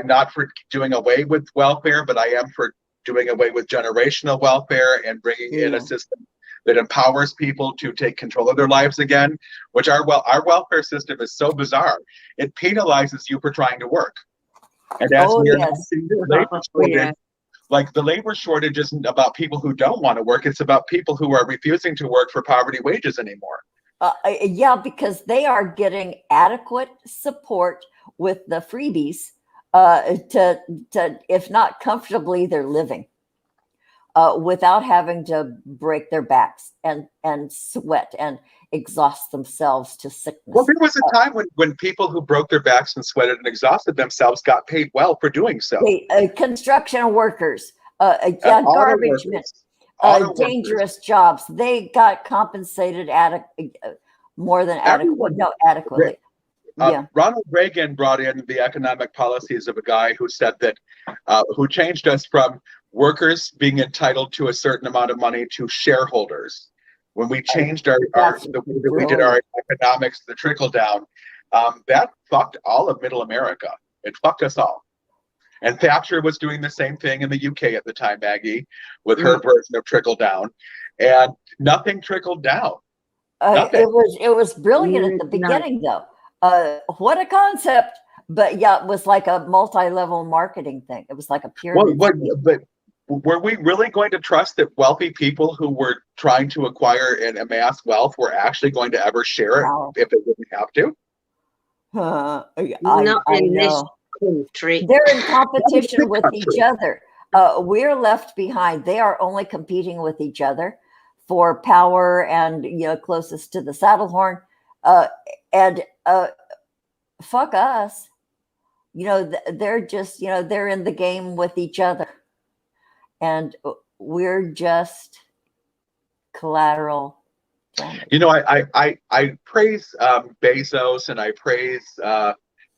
not for doing away with welfare, but I am for doing away with generational welfare and bringing in a system that empowers people to take control of their lives again, which our welfare system is so bizarre. It penalizes you for trying to work. And as the labor shortage isn't about people who don't want to work, it's about people who are refusing to work for poverty wages anymore. Yeah, because they are getting adequate support with the freebies to if not comfortably, they're living without having to break their backs and sweat and exhaust themselves to sickness. Well, there was a time when people who broke their backs and sweated and exhausted themselves got paid well for doing so. Construction workers, Auto garbage men, workers. dangerous jobs, they got compensated more than adequately. Yeah. Ronald Reagan brought in the economic policies of a guy who said that, who changed us from workers being entitled to a certain amount of money to shareholders. When we changed the way that we did our economics, the trickle down, that fucked all of middle America. It fucked us all. And Thatcher was doing the same thing in the UK at the time, Maggie, with her version of trickle down, and nothing trickled down. It was brilliant at the beginning, though. What a concept! But yeah, it was like a multi-level marketing thing. It was like a pyramid. But were we really going to trust that wealthy people who were trying to acquire and amass wealth were actually going to ever share it if they didn't have to? Not in this country. They're in competition with each other. We're left behind. They are only competing with each other for power and closest to the saddle horn. And fuck us. They're just they're in the game with each other. And we're just collateral damage. I praise Bezos and I praise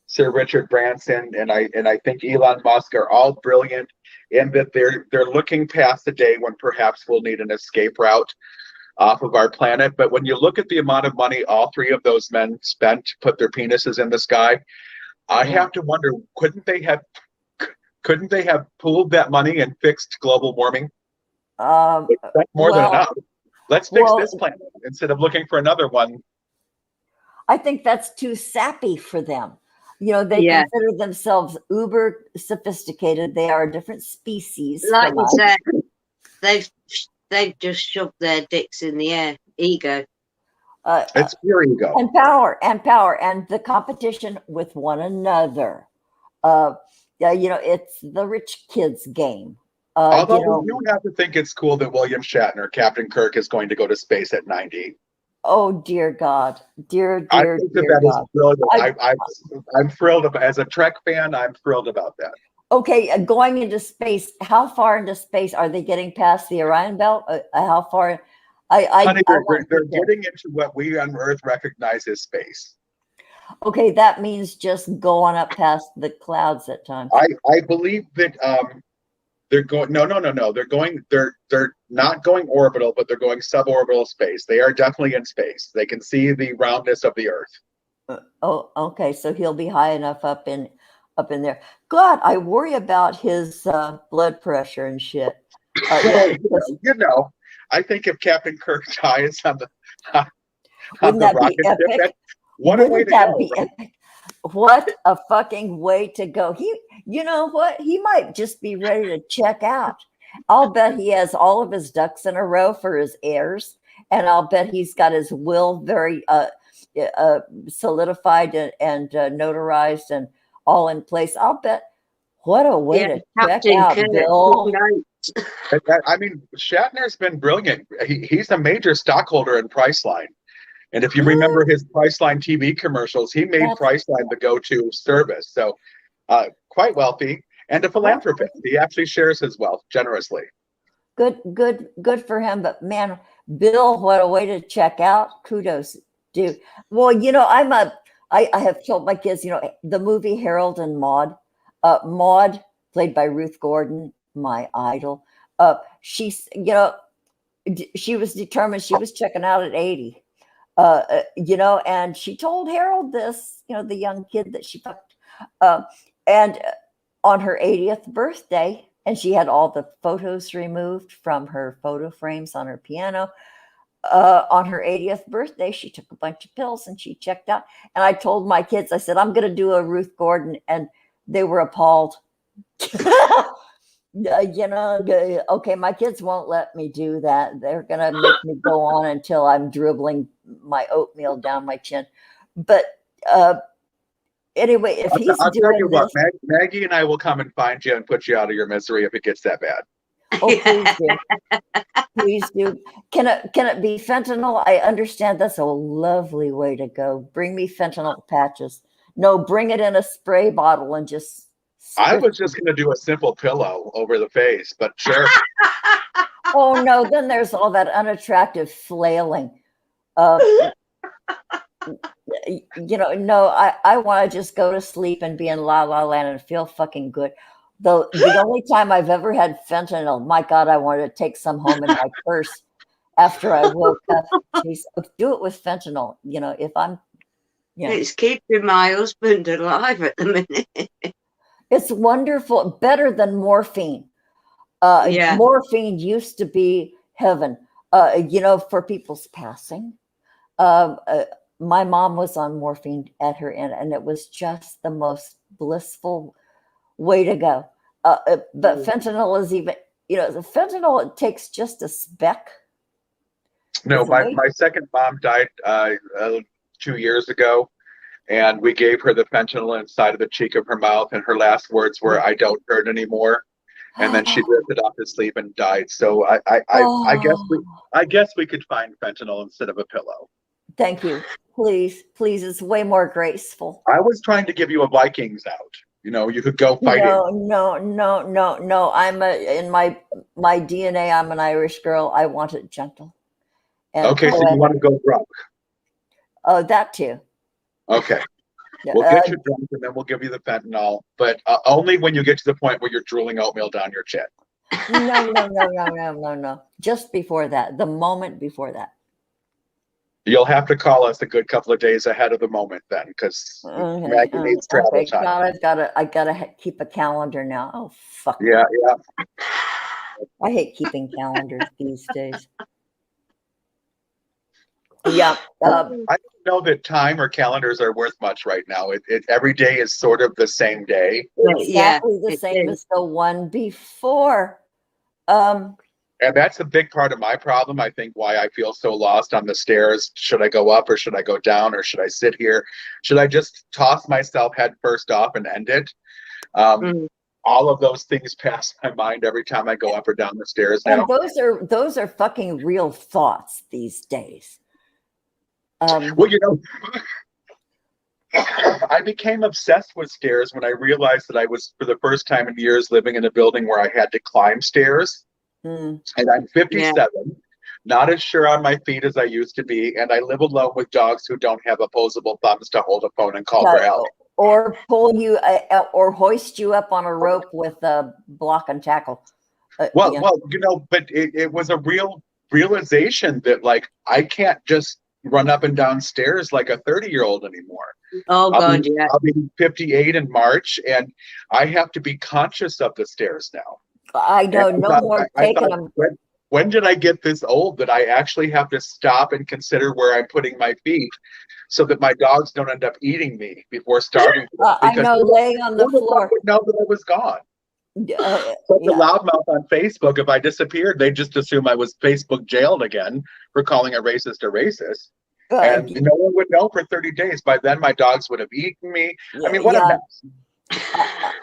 Sir Richard Branson and I think Elon Musk are all brilliant in that they're looking past the day when perhaps we'll need an escape route off of our planet. But when you look at the amount of money all three of those men spent to put their penises in the sky, I have to wonder, couldn't they have pooled that money and fixed global warming? That's more than enough. Let's fix this planet instead of looking for another one. I think that's too sappy for them. They consider themselves uber sophisticated. They are a different species. Like you said, they've just shoved their dicks in the air. Ego. It's pure ego. And power and the competition with one another. It's the rich kids game. Although you have to think it's cool that William Shatner, Captain Kirk, is going to go to space at 90. Oh dear God, dear I think that God. Is brilliant. I'm thrilled about, as a Trek fan. I'm thrilled about that. Okay, going into space. How far into space are they getting past the Orion Belt? How far? Honey, they're getting into what we on Earth recognize as space. Okay, that means just going up past the clouds at times. I believe that they're going. No. They're not going orbital, but they're going suborbital space. They are definitely in space. They can see the roundness of the Earth. Okay. So he'll be high enough up in there. God, I worry about his blood pressure and shit. I think if Captain Kirk dies on the wouldn't that be epic? What a way to go! Epic? What a fucking way to go! You know what? He might just be ready to check out. I'll bet he has all of his ducks in a row for his heirs, and I'll bet he's got his will very solidified and notarized and all in place. I'll bet. What a way to check out, Bill. I mean, Shatner's been brilliant. He's a major stockholder in Priceline. And if you remember his Priceline TV commercials, he made Priceline the go-to service. So quite wealthy and a philanthropist. He actually shares his wealth generously. Good for him. But man, Bill, what a way to check out. Kudos, dude. Well, I have told my kids, the movie Harold and Maude. Maude, played by Ruth Gordon, my idol. She was determined. She was checking out at 80. And she told Harold this, the young kid that she fucked. And on her 80th birthday, and she had all the photos removed from her photo frames on her piano. On her 80th birthday, she took a bunch of pills and she checked out. And I told my kids, I said, I'm going to do a Ruth Gordon. And they were appalled. Okay, my kids won't let me do that. They're going to make me go on until I'm dribbling my oatmeal down my chin. But anyway, if he's I'll tell you doing what, this, Maggie and I will come and find you and put you out of your misery if it gets that bad. oh, please do. Please do. Can it be fentanyl? I understand that's a lovely way to go. Bring me fentanyl patches. No, bring it in a spray bottle and just. I was just going to do a simple pillow over the face, but sure. Oh no, then there's all that unattractive flailing. No, I want to just go to sleep and be in la la land and feel fucking good. The only time I've ever had fentanyl, my God, I wanted to take some home in my purse after I woke up. Jeez, do it with fentanyl. If I'm, It's keeping my husband alive at the minute. It's wonderful, better than morphine. Morphine used to be heaven, for people's passing. My mom was on morphine at her end, and it was just the most blissful way to go. But fentanyl is even, the fentanyl, it takes just a speck. No, my second mom died 2 years ago, and we gave her the fentanyl inside of the cheek of her mouth, and her last words were, "I don't hurt anymore." And then she drifted off to sleep and died. So I guess we could find fentanyl instead of a pillow. Thank you. Please, it's way more graceful. I was trying to give you a Vikings out. You could go fighting. No. I'm in my DNA. I'm an Irish girl. I want it gentle. Okay, so you want to go drunk? Oh, that too. Okay. We'll get you drunk and then we'll give you the fentanyl, but only when you get to the point where you're drooling oatmeal down your chin. No. Just before that, the moment before that. You'll have to call us a good couple of days ahead of the moment then, because Maggie needs travel time. God, I gotta keep a calendar now. Oh fuck. Yeah. I hate keeping calendars these days. Yeah. I don't know that time or calendars are worth much right now. Every day is sort of the same day. Exactly the same as the one before. And that's a big part of my problem. I think why I feel so lost on the stairs. Should I go up or should I go down or should I sit here? Should I just toss myself head first off and end it? All of those things pass my mind every time I go up or down the stairs now. And those are fucking real thoughts these days. Well, I became obsessed with stairs when I realized that I was, for the first time in years, living in a building where I had to climb stairs. And I'm 57, not as sure on my feet as I used to be, and I live alone with dogs who don't have opposable thumbs to hold a phone and call for help. Or pull you, or hoist you up on a rope with a block and tackle. But it was a real realization that, like, I can't just run up and down stairs like a 30-year-old anymore. Oh God, yeah. I'll be 58 in March, and I have to be conscious of the stairs now. I know, no more taking them. When did I get this old that I actually have to stop and consider where I'm putting my feet so that my dogs don't end up eating me before starving? I know, laying on the floor. Would know that I was gone. Such a loudmouth on Facebook. If I disappeared, they'd just assume I was Facebook jailed again for calling a racist a racist. And no one would know for 30 days. By then, my dogs would have eaten me. I mean, what a mess.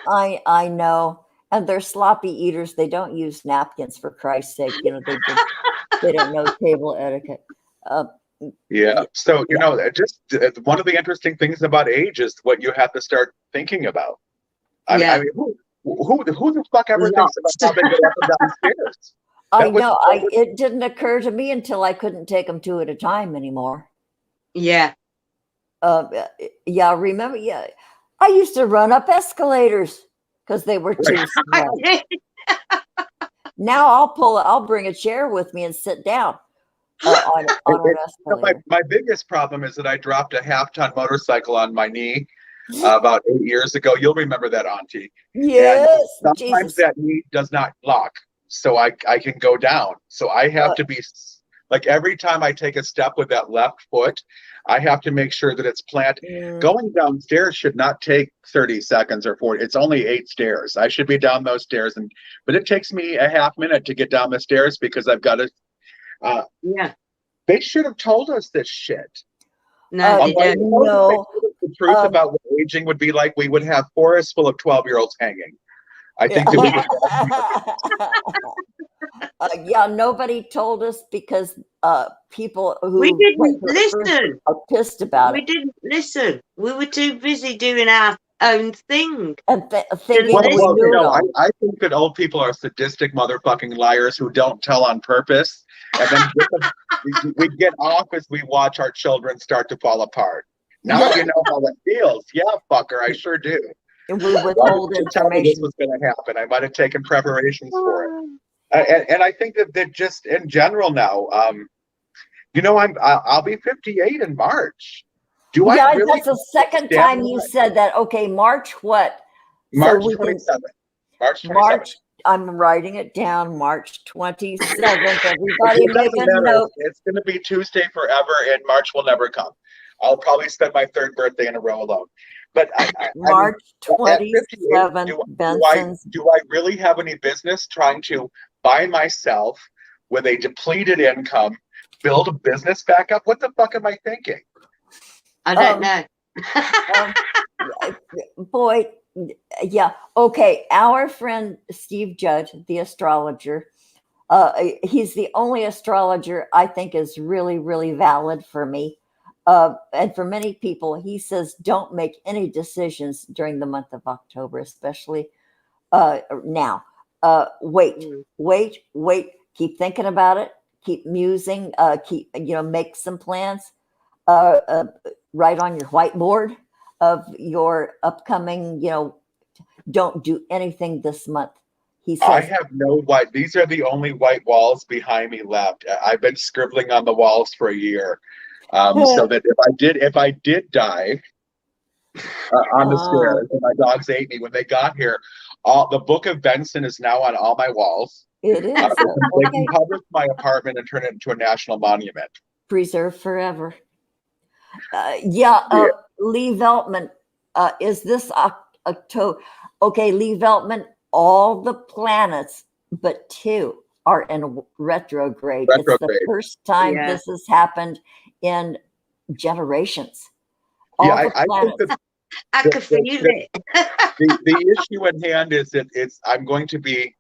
I know. And they're sloppy eaters. They don't use napkins, for Christ's sake. They don't know table etiquette. So, just one of the interesting things about age is what you have to start thinking about. I mean, who the fuck ever thinks about how they go up and down stairs? I know. It didn't occur to me until I couldn't take them two at a time anymore. Yeah. Remember? Yeah. I used to run up escalators because they were too small. Now I'll bring a chair with me and sit down on an escalator. My biggest problem is that I dropped a half-ton motorcycle on my knee about 8 years ago. You'll remember that, Auntie. Yes. And sometimes that knee does not lock, so I can go down. So I have to be like, every time I take a step with that left foot, I have to make sure that it's planted. Going downstairs should not take 30 seconds or 40. It's only 8 stairs. I should be down those stairs, but it takes me a half minute to get down the stairs because I've got to. They should have told us this shit. No, they don't. No. The truth about what aging would be like, we would have forests full of 12-year-olds hanging. I think that we would. Yeah, nobody told us because people who We didn't went to the first listen. are pissed about We it. didn't listen. We were too busy doing our own thing. And thinking Well, we knew it all. I think that old people are sadistic motherfucking liars who don't tell on purpose. And then we get off as we watch our children start to fall apart. Now you know how it feels. Yeah, fucker, I sure do. And we withhold To tell me this information. was going to happen. I might have taken preparations for it. And I think that just in general now, I'll be 58 in March. Do I really? That's the second time you said that. Okay, March what? March So 27th. March 27th. March, I'm writing it down, March 27th. Everybody It make doesn't a matter. note. It's going to be Tuesday forever, and March will never come. I'll probably spend my third birthday in a row alone. But March I mean, 27th, Benson's. do I really have any business trying to buy myself with a depleted income, build a business back up? What the fuck am I thinking? I don't know. Boy, yeah. Okay, our friend Steve Judge, the astrologer, he's the only astrologer I think is really, really valid for me. And for many people, he says don't make any decisions during the month of October, especially now. Wait. Keep thinking about it. Keep musing. Make some plans. Write on your whiteboard of your upcoming. Don't do anything this month. He says, I have no white. These are the only white walls behind me left. I've been scribbling on the walls for a year. So that if I did die on the stairs and my dogs ate me when they got here, the book of Benson is now on all my walls. It is. They can publish my apartment and turn it into a national monument. Preserved forever. Lee Veltman, is this October? Okay, Lee Veltman, all the planets but 2 are in retrograde. It's the first time this has happened in generations. I think that I can feel it. the issue at hand is that I'm going to be.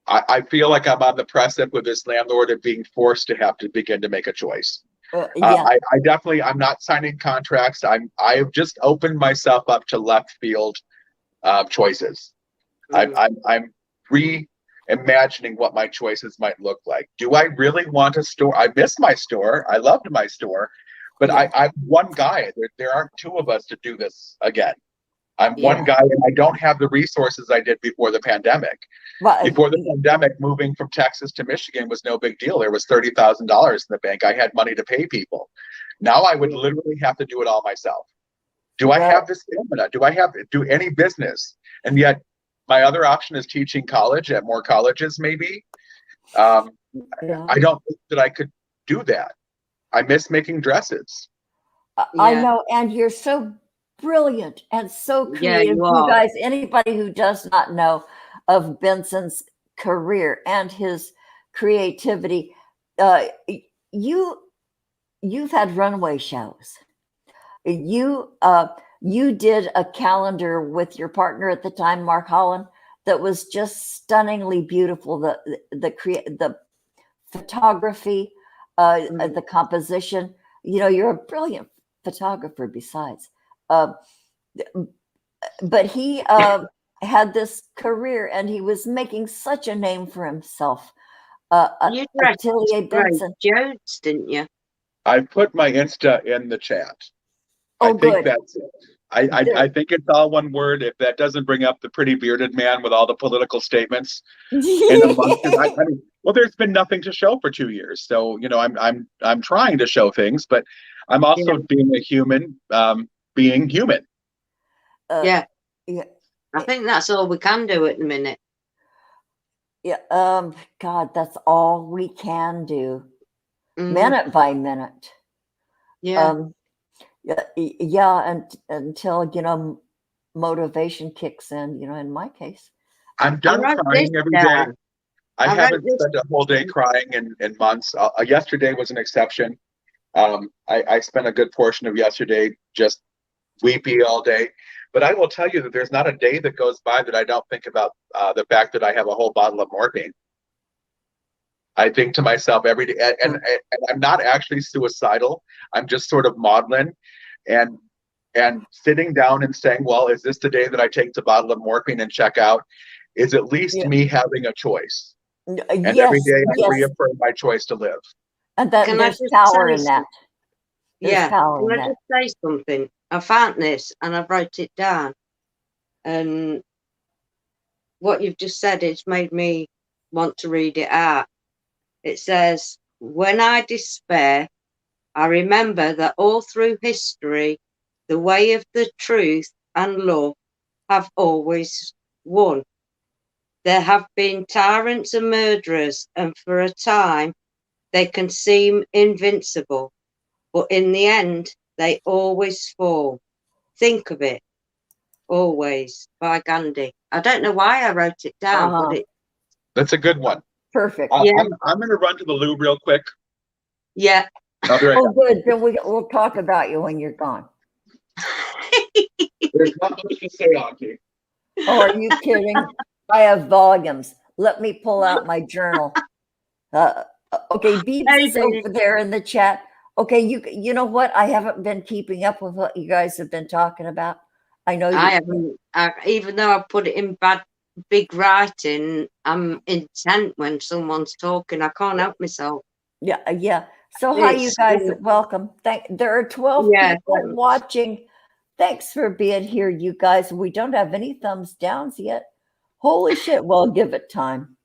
I feel like I'm on the precipice with this landlord of being forced to have to begin to make a choice. I definitely, I'm not signing contracts. I have just opened myself up to left field choices. I'm reimagining what my choices might look like. Do I really want a store? I miss my store. I loved my store, but I'm one guy. There aren't 2 of us to do this again. I'm one guy, and I don't have the resources I did before the pandemic. Before the pandemic, moving from Texas to Michigan was no big deal. There was $30,000 in the bank. I had money to pay people. Now I would literally have to do it all myself. Do I have the stamina? Do I do any business? And yet my other option is teaching college at more colleges, maybe. I don't think that I could do that. I miss making dresses. I know, and you're so brilliant and so creative. You guys, anybody who does not know of Benson's career and his creativity, you've had runway shows. You did a calendar with your partner at the time, Mark Holland, that was just stunningly beautiful. The photography, the composition. You're a brilliant photographer besides. But he had this career, and he was making such a name for himself. You dressed Atelier Benson. Jones, didn't you? I put my Insta in the chat. Oh, I think good. that's it. I think it's all one word. If that doesn't bring up the pretty bearded man with all the political statements in a month, well, there's been nothing to show for 2 years. So I'm trying to show things, but I'm also being a human, being human. I think that's all we can do at the minute. God, that's all we can do, minute by minute. And until motivation kicks in. In my case, I'm done crying every day. I I wrote haven't this. spent a whole day crying in months. Yesterday was an exception. I spent a good portion of yesterday just weepy all day. But I will tell you that there's not a day that goes by that I don't think about the fact that I have a whole bottle of morphine. I think to myself every day, and I'm not actually suicidal. I'm just sort of maudlin, and sitting down and saying, well, is this the day that I take the bottle of morphine and check out? Is at least me having a choice. And every day I reaffirm my choice to live. And that Can I there's just power say in that. There's Yeah. power Can in I that. just say something? I found this and I wrote it down. And what you've just said has made me want to read it out. It says, when I despair, I remember that all through history, the way of the truth and love have always won. There have been tyrants and murderers, and for a time they can seem invincible, but in the end, they always fall. Think of it, always, by Gandhi. I don't know why I wrote it down, but That's a good one. Perfect. Yeah. I'm going to run to the loo real quick. Yeah. I'll be right Oh, good. Then we'll talk about you when you're gone. There's not much to say, Auntie. Oh, are you kidding? I have volumes. Let me pull out my journal. Okay, Beebs is over there in the chat. Okay, you know what? I haven't been keeping up with what you guys have been talking about. I know you. I haven't. Even though I put it in big writing, I'm intent when someone's talking. I can't help myself. Yeah. So hi, you guys. Welcome. There are 12 people watching. Thanks for being here, you guys. We don't have any thumbs downs yet. Holy shit. Well, give it time.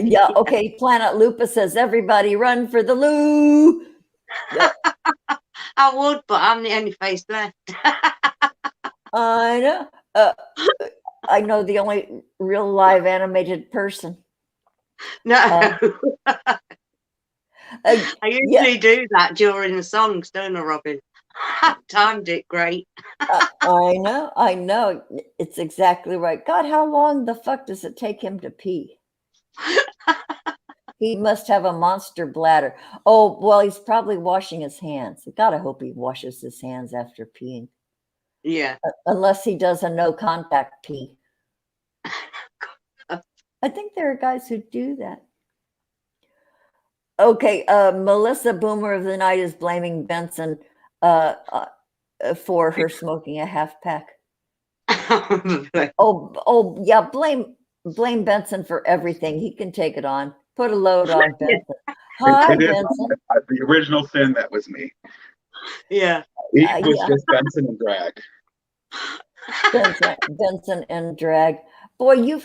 Yeah. Okay. Planet Lupus says, everybody run for the loo. Yeah. I would, but I'm the only face left. I know. I know the only real live animated person. No. I usually do that during the songs, don't I, Robin? I timed it great. I know. It's exactly right. God, how long the fuck does it take him to pee? He must have a monster bladder. Oh, well, he's probably washing his hands. Gotta hope he washes his hands after peeing. Yeah. Unless he does a no contact pee. I think there are guys who do that. Okay, Melissa Boomer of the Night is blaming Benson for her smoking a half pack. Oh, yeah, blame Benson for everything. He can take it on. Put a load on Benson. Hi, Benson. The original sin, that was me. Yeah. It was just Benson and drag. Benson and drag. Boy,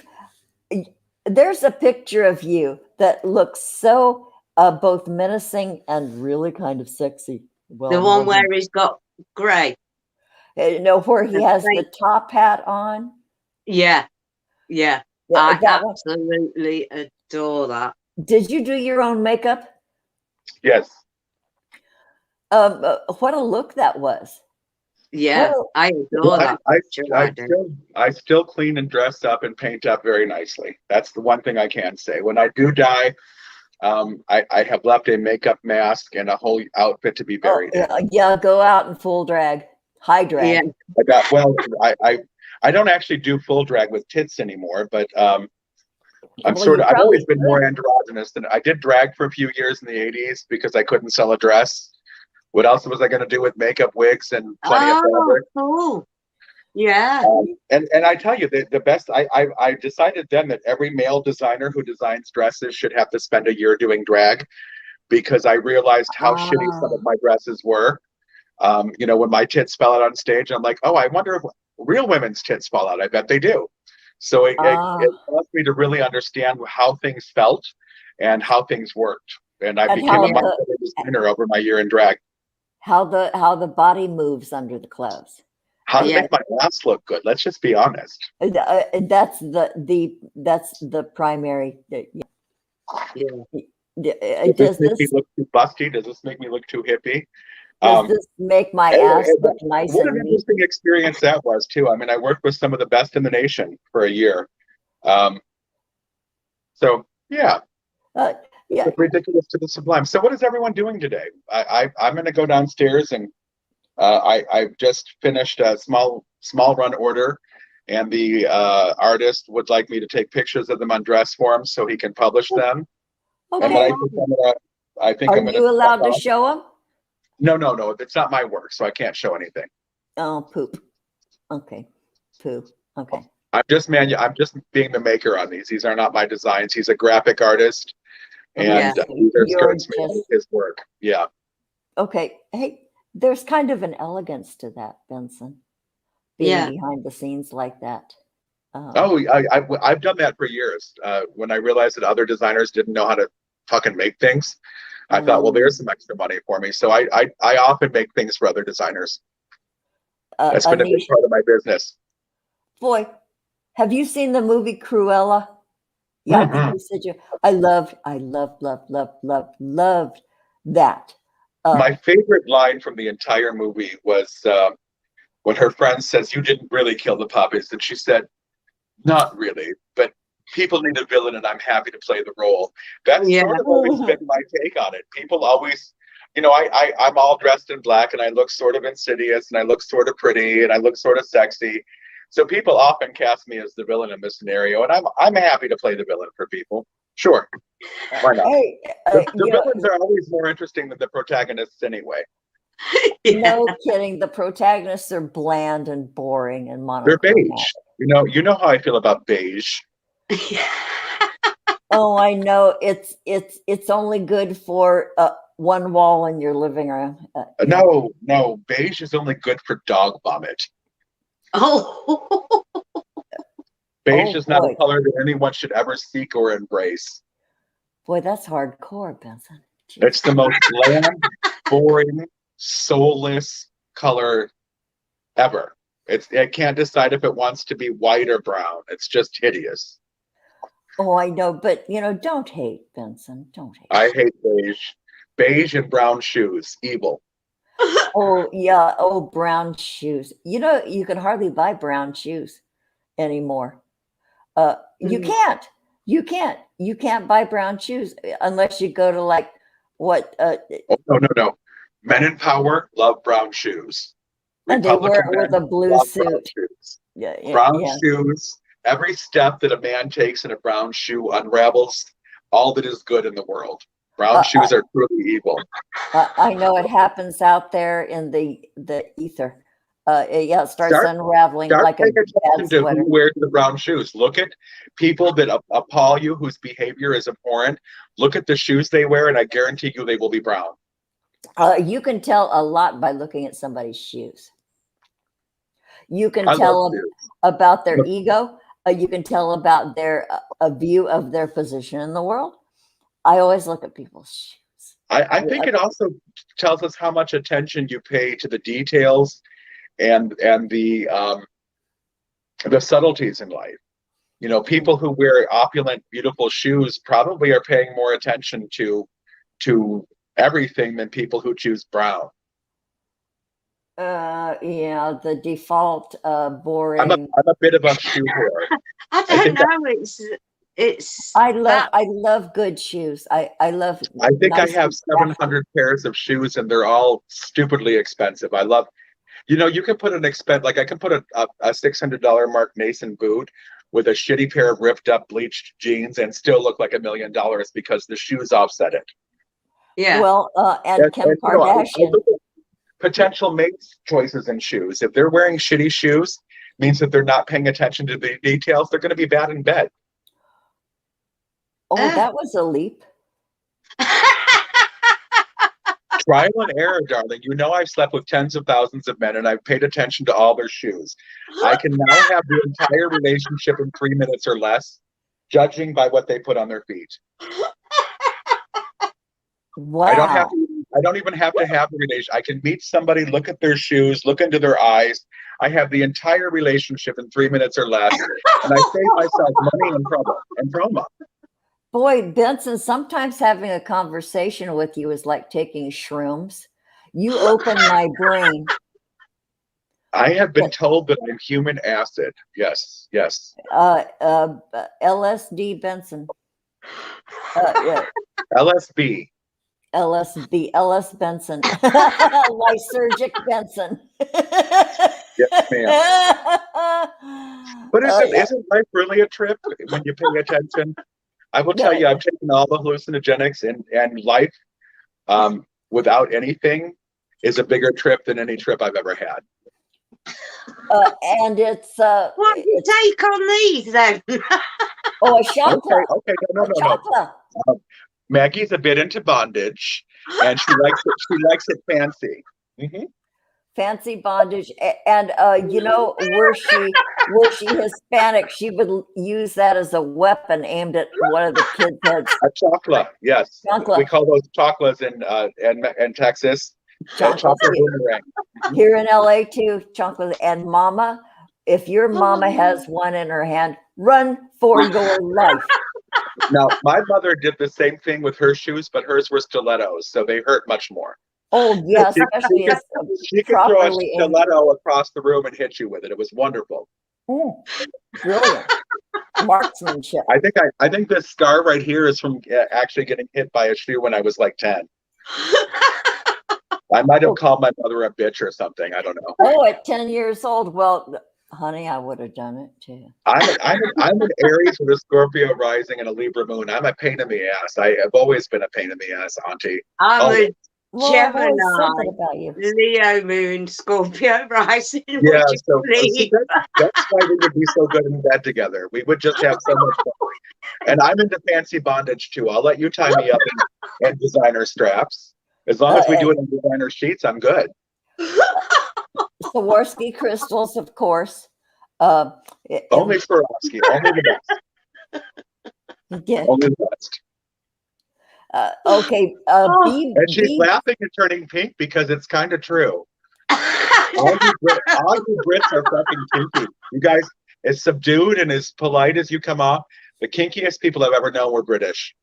there's a picture of you that looks so both menacing and really kind of sexy. Well, the one where he's got grey. Where he has the top hat on. Yeah. I absolutely adore that. Did you do your own makeup? Yes. What a look that was. Yeah, I adore that. I still clean and dress up and paint up very nicely. That's the one thing I can say. When I do die, I have left a makeup mask and a whole outfit to be buried in. Yeah, go out in full drag, high drag. Yeah. I don't actually do full drag with tits anymore, but I've always been more androgynous than I did drag for a few years in the 80s because I couldn't sell a dress. What else was I going to do with makeup, wigs, and plenty of fabric? Cool. Yeah. And I tell you, the best, I decided then that every male designer who designs dresses should have to spend a year doing drag, because I realized how shitty some of my dresses were. When my tits fell out on stage, I'm like, oh, I wonder if real women's tits fall out. I bet they do. So it caused me to really understand how things felt and how things worked. And I became a much better designer over my year in drag. How the body moves under the clothes. How to make my ass look good. Let's just be honest. That's the primary. Does this make me look too busty? Does this make me look too hippie? Does this make my ass look nice? What an interesting experience that was too. I mean, I worked with some of the best in the nation for a year, So yeah, Yeah. ridiculous to the sublime. So what is everyone doing today? I'm going to go downstairs and I've just finished a small run order, and the artist would like me to take pictures of them on dress forms so he can publish them. And then Okay. I'm gonna you allowed to show them? No, it's not my work, so I can't show anything. Oh, poop. Okay. Poo. Okay. I'm just being the maker on these. These are not my designs. He's a graphic artist, and these are skirts made with his work. Yeah. Okay. Hey, there's kind of an elegance to that, Benson. Being behind the scenes like that. I've done that for years. When I realized that other designers didn't know how to fucking make things, I thought, well, there's some extra money for me. So I often make things for other designers. That's been a big part of my business. Boy, have you seen the movie Cruella? Yeah, I think you said I loved that. My favorite line from the entire movie was when her friend says, "You didn't really kill the puppies," and she said, "Not really, but people need a villain, and I'm happy to play the role." That's sort of always been my take on it. People always, I'm all dressed in black, and I look sort of insidious, and I look sort of pretty, and I look sort of sexy. So people often cast me as the villain in this scenario, and I'm happy to play the villain for people. Sure, why not? Hey, the villains are always more interesting than the protagonists, anyway. No kidding. The protagonists are bland and boring and monochromatic. They're beige. You know how I feel about beige. Oh, I know. It's only good for one wall in your living room. No, beige is only good for dog vomit. Oh. Beige is not a color that anyone should ever seek or embrace. Boy, that's hardcore, Benson. Jeez. It's the most bland, boring, soulless color ever. It can't decide if it wants to be white or brown. It's just hideous. Oh, I know, but don't hate, Benson. Don't hate. I hate beige. Beige and brown shoes, evil. Oh yeah. Oh, brown shoes. You can hardly buy brown shoes anymore. You can't. You can't buy brown shoes unless you go to like what? No. Men in power love brown shoes. And they wear it with a blue suit. Brown shoes. Every step that a man takes in a brown shoe unravels all that is good in the world. Brown shoes are truly evil. I know it happens out there in the ether. It starts unraveling like a bad sweater. Who wears the brown shoes? Look at people that appall you, whose behavior is abhorrent. Look at the shoes they wear, and I guarantee you they will be brown. You can tell a lot by looking at somebody's shoes. You can tell about their ego. You can tell about their a view of their position in the world. I always look at people's shoes. I think it also tells us how much attention you pay to the details and the subtleties in life. People who wear opulent, beautiful shoes probably are paying more attention to everything than people who choose brown. The default boring. I'm a bit of a shoe whore. I don't know. I love good shoes. I think I have 700 pairs of shoes, and they're all stupidly expensive. I love, you can put I can put a $600 Mark Nason boot with a shitty pair of ripped up bleached jeans and still look like $1 million because the shoes offset it. Yeah. Well, and Kim Kardashian. Potential mates' choices in shoes. If they're wearing shitty shoes, means that they're not paying attention to the details. They're going to be bad in bed. Oh, that was a leap. Trial and error, darling. I've slept with tens of thousands of men, and I've paid attention to all their shoes. I can now have the entire relationship in 3 minutes or less, judging by what they put on their feet. Wow. I don't even have to have a relation. I can meet somebody, look at their shoes, look into their eyes. I have the entire relationship in 3 minutes or less, and I save myself money and trouble and trauma. Boy, Benson, sometimes having a conversation with you is like taking shrooms. You open my brain. I have been told that I'm human acid. Yes, yes. LSD Benson. Yeah. LSB. LSB, LS Benson. Lysergic Benson. Yes, ma'am. But isn't life really a trip when you pay attention? I will tell you, I've taken all the hallucinogenics, and life without anything is a bigger trip than any trip I've ever had. And it's What do you take on these then? a shotla. Okay, no. Maggie's a bit into bondage, and she likes it fancy. Mm-hmm. Fancy bondage, and were she Hispanic, she would use that as a weapon aimed at one of the kids' heads. A chocla, yes. Chocla. We call those choclas in Texas. Chocla. Here in LA too, chocla. And mama, if your mama has one in her hand, run for your life. Now, my mother did the same thing with her shoes, but hers were stilettos, so they hurt much more. Oh, yeah, especially if she could throw a stiletto across the room and hit you with it. It was wonderful. Oh, brilliant. Marksmanship. I think this scar right here is from actually getting hit by a shoe when I was like 10. I might have called my mother a bitch or something. I don't know. Oh, at 10 years old. Well, honey, I would have done it too. I'm an Aries with a Scorpio rising and a Libra moon. I'm a pain in the ass. I have always been a pain in the ass, Auntie. I'm Well, Gemini, about you. Leo moon, Scorpio rising. Yeah, so that's why we would be so good in bed together. We would just have so much fun. And I'm into fancy bondage too. I'll let you tie me up in designer straps. As long as we do it in designer sheets, I'm good. Swarovski crystals, of course. Only Swarovski, only the best. Yeah. Only the best. Okay. And she's laughing and turning pink because it's kind of true. all you Brits are fucking kinky. You guys, as subdued and as polite as you come off, the kinkiest people I've ever known were British.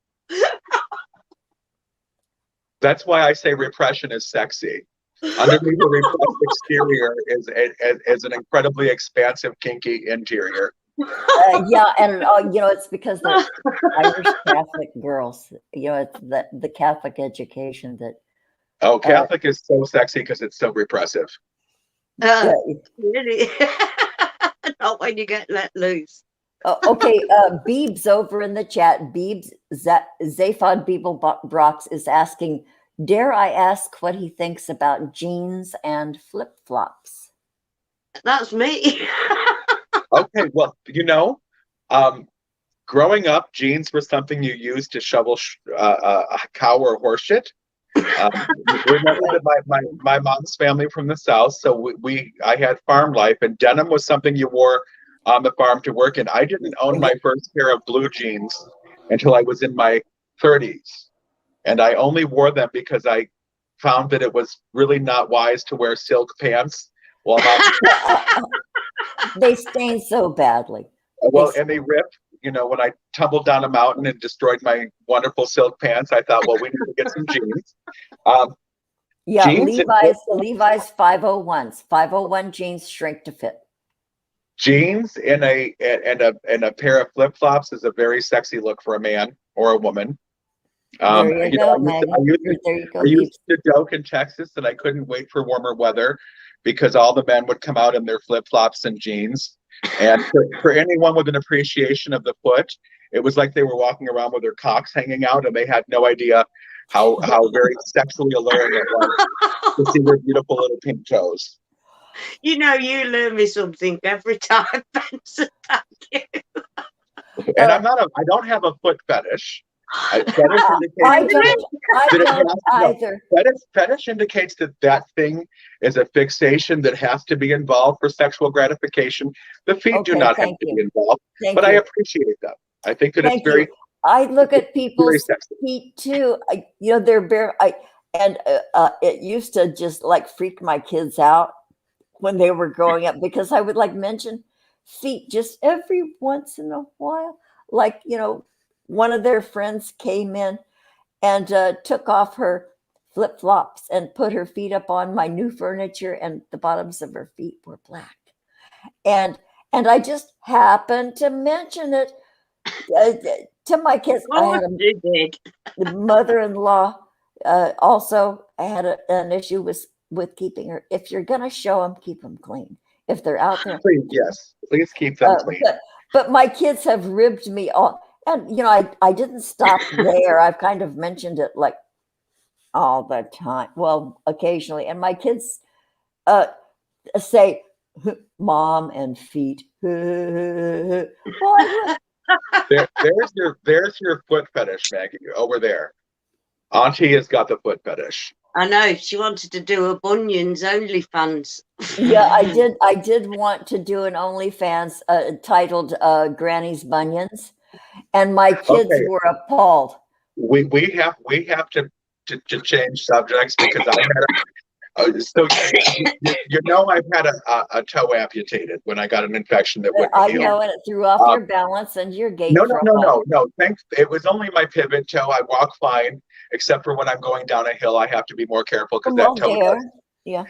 That's why I say repression is sexy. Underneath the repressed exterior is an incredibly expansive, kinky interior. Yeah, and it's because they're Irish Catholic girls. It's the Catholic education that. Oh, Catholic is so sexy because it's so repressive. Really? Not when you get let loose. Okay, Beebs over in the chat. Beebs Zaphod Beeblebrox is asking, dare I ask what he thinks about jeans and flip flops? That's me. Okay, well, growing up, jeans were something you used to shovel a cow or horse shit. Remember that my mom's family from the South, so I had farm life, and denim was something you wore on the farm to work in. I didn't own my first pair of blue jeans until I was in my 30s, and I only wore them because I found that it was really not wise to wear silk pants while they stain so badly. Well, and they rip. When I tumbled down a mountain and destroyed my wonderful silk pants, I thought, well, we need to get some jeans. Yeah, jeans Levi's 501s. 501 jeans shrink to fit. Jeans and a pair of flip flops is a very sexy look for a man or a woman. There you go, Maggie. I used to joke in Texas that I couldn't wait for warmer weather because all the men would come out in their flip flops and jeans. And for anyone with an appreciation of the foot, it was like they were walking around with their cocks hanging out, and they had no idea how very sexually alluring it was to see their beautiful little pink toes. You learn me something every time, Benson. Thank you. And I don't have a foot fetish. Fetish indicates that thing is a fixation that has to be involved for sexual gratification. The feet do not have to be involved, but I appreciate them. I think that it's very. I look at people's feet too. They're bare. It used to just like freak my kids out when they were growing up because I would mention feet just every once in a while, one of their friends came in and took off her flip-flops and put her feet up on my new furniture, and the bottoms of her feet were black. And I just happened to mention it to my kids. I had the mother-in-law also had an issue with keeping her. If you're going to show them, keep them clean. If they're out there, please keep them clean. But my kids have ribbed me all, and I didn't stop there. I've kind of mentioned it like all the time. Well, occasionally, and my kids say, "Mom and feet." Well, there's your foot fetish, Maggie, over there. Auntie has got the foot fetish. I know, she wanted to do a Bunions OnlyFans. Yeah, I did want to do an OnlyFans titled Grannies Bunions, and my kids were appalled. We have to change subjects because I had so I've had a toe amputated when I got an infection that wouldn't heal. I know, and it threw off your balance and your gait. No. Thanks. It was only my pivot toe. I walk fine, except for when I'm going down a hill, I have to be more careful because that toe does. Yeah.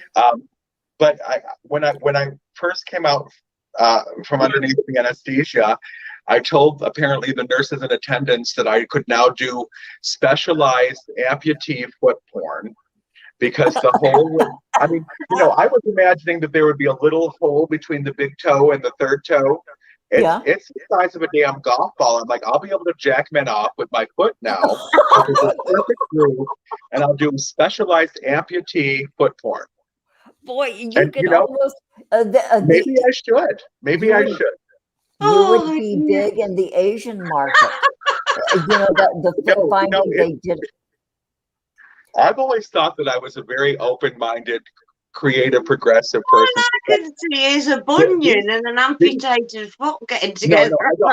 But when I first came out from underneath the anesthesia, I told apparently the nurses and attendants that I could now do specialized amputee foot porn. Because the hole, I was imagining that there would be a little hole between the big toe and the third toe. It's the size of a damn golf ball. I'm like, I'll be able to jack men off with my foot now. And I'll do specialized amputee foot porn. Boy, you could almost. Maybe I should. You would be big in the Asian market. The foot finding they did. I've always thought that I was a very open-minded, creative, progressive person. All I can see is a bunion and an amputated foot getting together. No,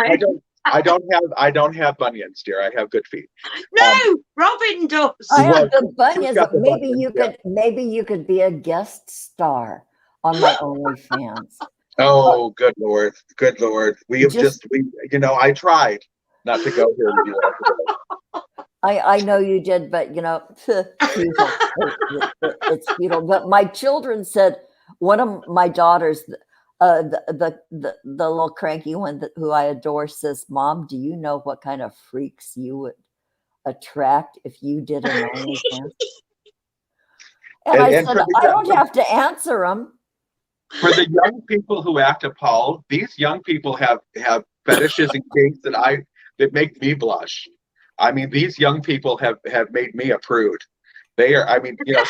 I don't have bunions, dear. I have good feet. No, Robin does. I have good bunions, but maybe you could be a guest star on my OnlyFans. Oh, good Lord. I tried not to go here with you. I know you did, but futile. It's futile. But my children said, one of my daughters, the little cranky one who I adore, says, "Mom, do you know what kind of freaks you would attract if you did an OnlyFans?" And I said, I don't have to answer them. For the young people who act appalled, these young people have fetishes and kinks that make me blush. I mean, these young people have made me a prude. They are, they're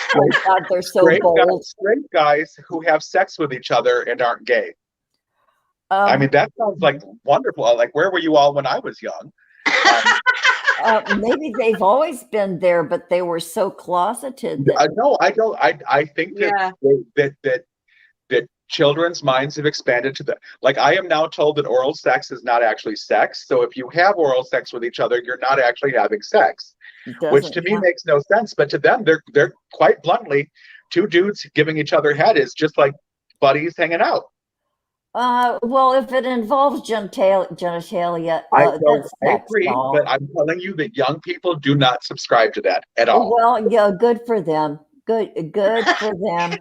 so bold. Straight guys who have sex with each other and aren't gay. That sounds like wonderful. Like, where were you all when I was young? Maybe they've always been there, but they were so closeted. No, I don't. I think that children's minds have expanded to that. Like, I am now told that oral sex is not actually sex. So if you have oral sex with each other, you're not actually having sex, which to me makes no sense. But to them, they're quite bluntly, two dudes giving each other head is just like buddies hanging out. Well, if it involves genitalia, I agree, but I'm telling you that young people do not subscribe to that at all. Well, yeah, good for them. Good for them.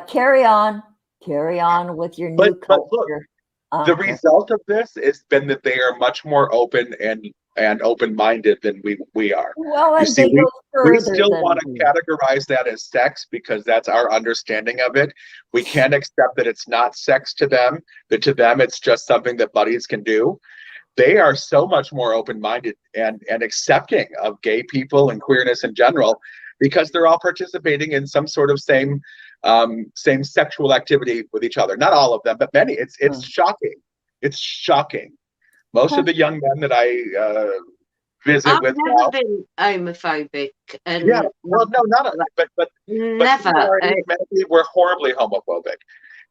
Carry on with your new culture. Look, the result of this has been that they are much more open and open-minded than we are. Well, and we still want to categorize that as sex because that's our understanding of it. We can't accept that it's not sex to them, that to them it's just something that buddies can do. They are so much more open-minded and accepting of gay people and queerness in general, because they're all participating in some sort of same sexual activity with each other. Not all of them, but many. It's shocking. It's shocking. Most of the young men that I visit I've with never now, been homophobic. And but never. We're horribly homophobic.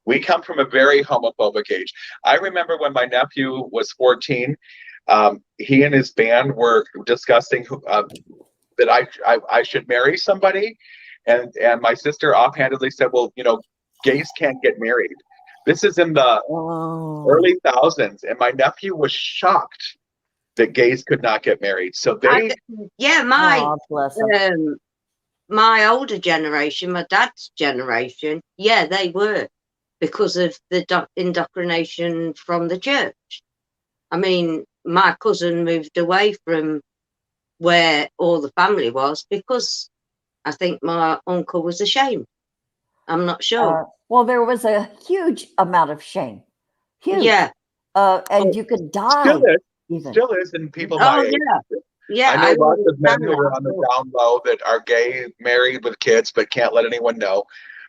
We come from a very homophobic age. I remember when my nephew was 14, he and his band were discussing that I should marry somebody, and my sister offhandedly said, "Well, gays can't get married." This is in the early thousands, and my nephew was shocked that gays could not get married. So my older generation, my dad's generation, yeah, they were, because of the indoctrination from the church. I mean, my cousin moved away from where all the family was because I think my uncle was ashamed. I'm not sure. Well, there was a huge amount of shame. Huge. Yeah. And you could die. Still is in people Oh, my age. yeah. Yeah, I know lots of men understand who are that. on the down low that are gay, married with kids, but can't let anyone know.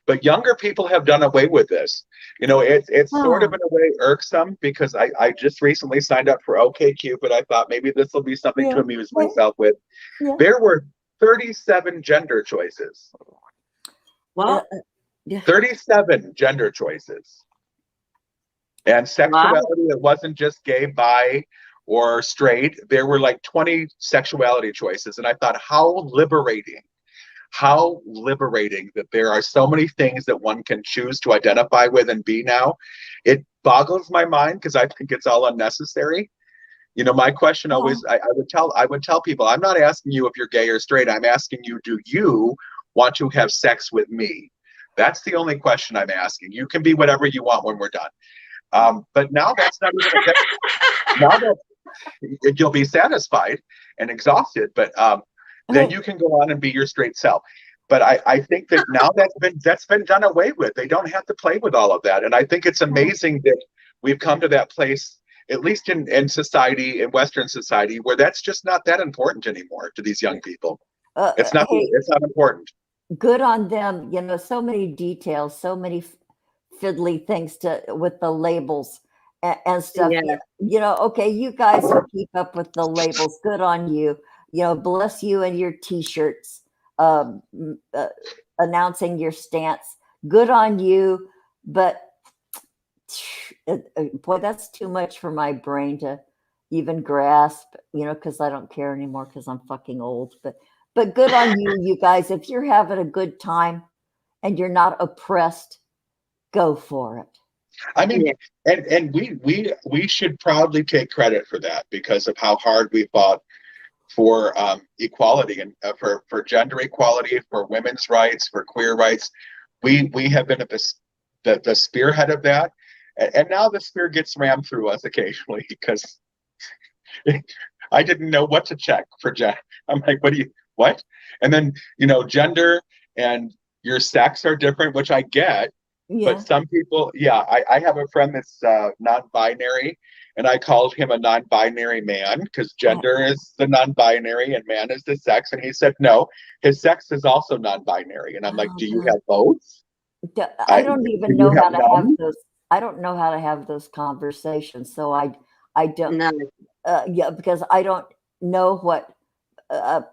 But younger people have done away with this. You know, it's sort of in a way irksome because I just recently signed up for OkCupid. I thought maybe this will be something to amuse myself with. Yeah. There were 37 gender choices. What? 37 gender choices. And sexuality, it wasn't just gay, bi, or straight. There were like 20 sexuality choices. And I thought, how liberating that there are so many things that one can choose to identify with and be now. It boggles my mind because I think it's all unnecessary. You know, my question always, I would tell people, I'm not asking you if you're gay or straight. I'm asking you, do you want to have sex with me? That's the only question I'm asking. You can be whatever you want when we're done. But now that's not even a thing. Now that you'll be satisfied and exhausted, but then you can go on and be your straight self. But I think that now that's been done away with. They don't have to play with all of that. And I think it's amazing that we've come to that place, at least in society, in Western society, where that's just not that important anymore to these young people. It's not important. Good on them. You know, so many details, so many fiddly things with the labels and stuff. Yeah. You know, okay, you guys who keep up with the labels, good on you. You know, bless you and your T-shirts announcing your stance. Good on you. But boy, that's too much for my brain to even grasp, you know, because I don't care anymore because I'm fucking old. But good on you, you guys. If you're having a good time and you're not oppressed, go for it. I mean, and we should proudly take credit for that because of how hard we fought for equality and for gender equality, for women's rights, for queer rights. We have been at the spearhead of that, and now the spear gets rammed through us occasionally because I didn't know what to check for gender. I'm like, what? And then, you know, gender and your sex are different, which I get. Yeah. But some people, I have a friend that's non-binary, and I called him a non-binary man because gender is the non-binary and man is the sex. And he said, no, his sex is also non-binary. And I'm like, do you have both? I don't even know how to have those. I don't know how to have those conversations. So I don't know. Because I don't know what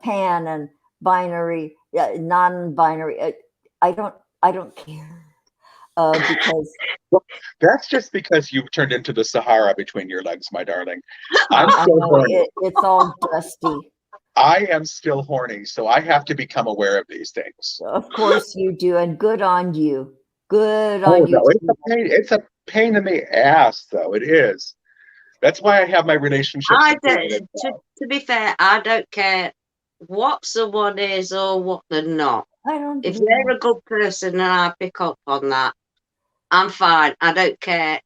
pan and binary, non-binary. I don't care. Because that's just because you've turned into the Sahara between your legs, my darling. I'm still horny. It's all dusty. I am still horny, so I have to become aware of these things. Of course you do, and good on you. Good on you. No, it's a pain in the ass, though. It is. That's why I have my relationship. To be fair, I don't care what someone is or what they're not. If they're a good person and I pick up on that, I'm fine. I don't care.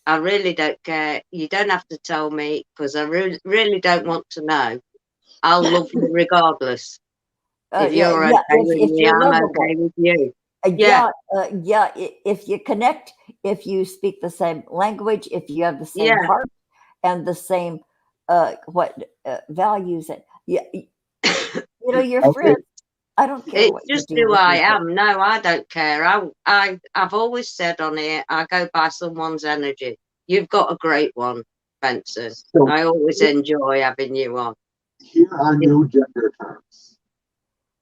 I really don't care. You don't have to tell me because I really don't want to know. I'll love you regardless. If you're okay with me, I'm okay with you. If you connect, if you speak the same language, if you have the same heart and the same values, and you know, your friends. I don't care. It's just who I am. No, I don't care. I've always said on here, I go by someone's energy. You've got a great one, Benson. So, I always enjoy having you on. Here are new gender terms.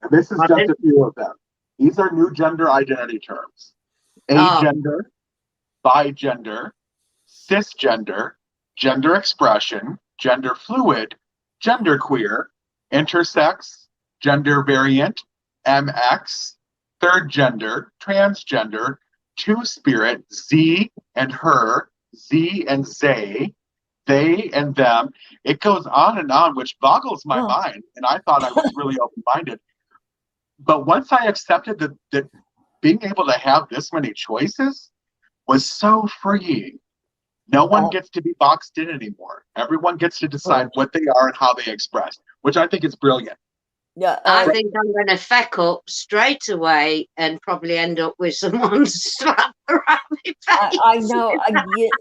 And this is just a few of them. These are new gender identity terms. Agender, bigender, cisgender, gender expression, gender fluid, genderqueer, intersex, gender variant, MX, third gender, transgender, two-spirit, Z and her, Z and they and them. It goes on and on, which boggles my mind. And I thought I was really open-minded. but once I accepted that being able to have this many choices was so freeing. No one gets to be boxed in anymore. Everyone gets to decide what they are and how they express, which I think is brilliant. Yeah, I think I'm going to feck up straight away and probably end up with someone slapped around my face. I know.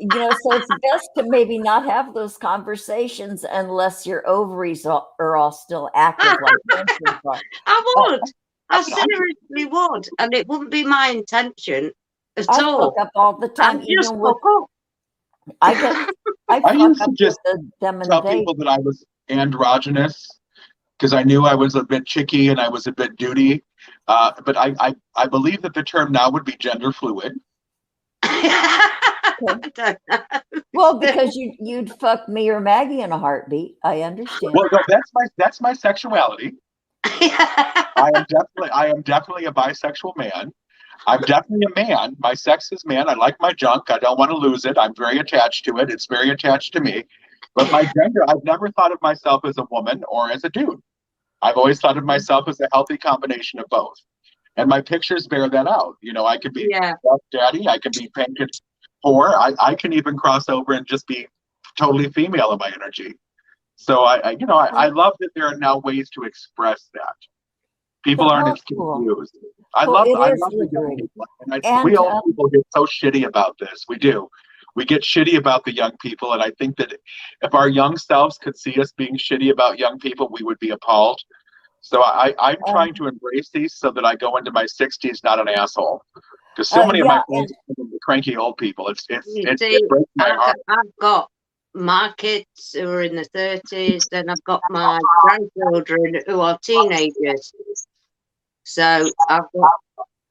So it's best to maybe not have those conversations unless your ovaries are all still active, like Benson's are. I would. I seriously would. And it wouldn't be my intention at I all. fuck up all the time. I'm just fuck up. I used fuck to up just with them and tell they. people that I was androgynous because I knew I was a bit chicky and I was a bit duty. But I believe that the term now would be gender fluid. Well, because you'd fuck me or Maggie in a heartbeat. I understand. Well, no, that's my sexuality. I am definitely a bisexual man. I'm definitely a man. My sex is man. I like my junk. I don't want to lose it. I'm very attached to it. It's very attached to me. But my gender, I've never thought of myself as a woman or as a dude. I've always thought of myself as a healthy combination of both. And my pictures bear that out. I could be Buff Daddy. I can be painted poor. I can even cross over and just be totally female in my energy. So I love that there are now ways to express that. People aren't as confused. I love the young people. And we old people get so shitty about this. We do. We get shitty about the young people. And I think that if our young selves could see us being shitty about young people, we would be appalled. So I'm trying to embrace these so that I go into my 60s not an asshole. Because so many of my friends are cranky old people. It breaks my heart. I've got my kids who are in the 30s, then I've got my grandchildren who are teenagers. So I've got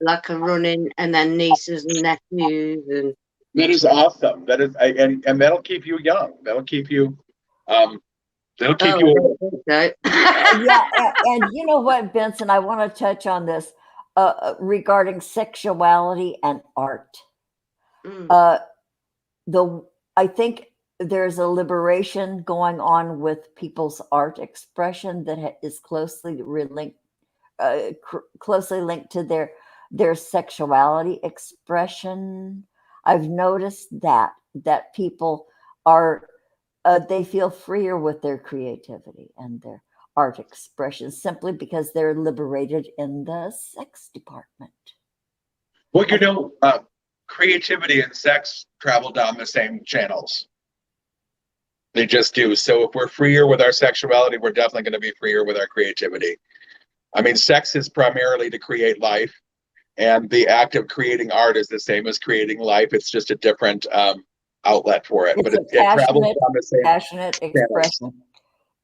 like a running, and then nieces and nephews, and that is awesome. That is, and that'll keep you young. That'll keep you. That'll keep you. Yeah, and you know what, Benson? I want to touch on this regarding sexuality and art. I think there's a liberation going on with people's art expression that is closely linked to their sexuality expression. I've noticed that people are they feel freer with their creativity and their art expression simply because they're liberated in the sex department. Well, creativity and sex travel down the same channels. They just do. So if we're freer with our sexuality, we're definitely going to be freer with our creativity. I mean, sex is primarily to create life, and the act of creating art is the same as creating life. It's just a different outlet for it. But it travels down the same passionate expression.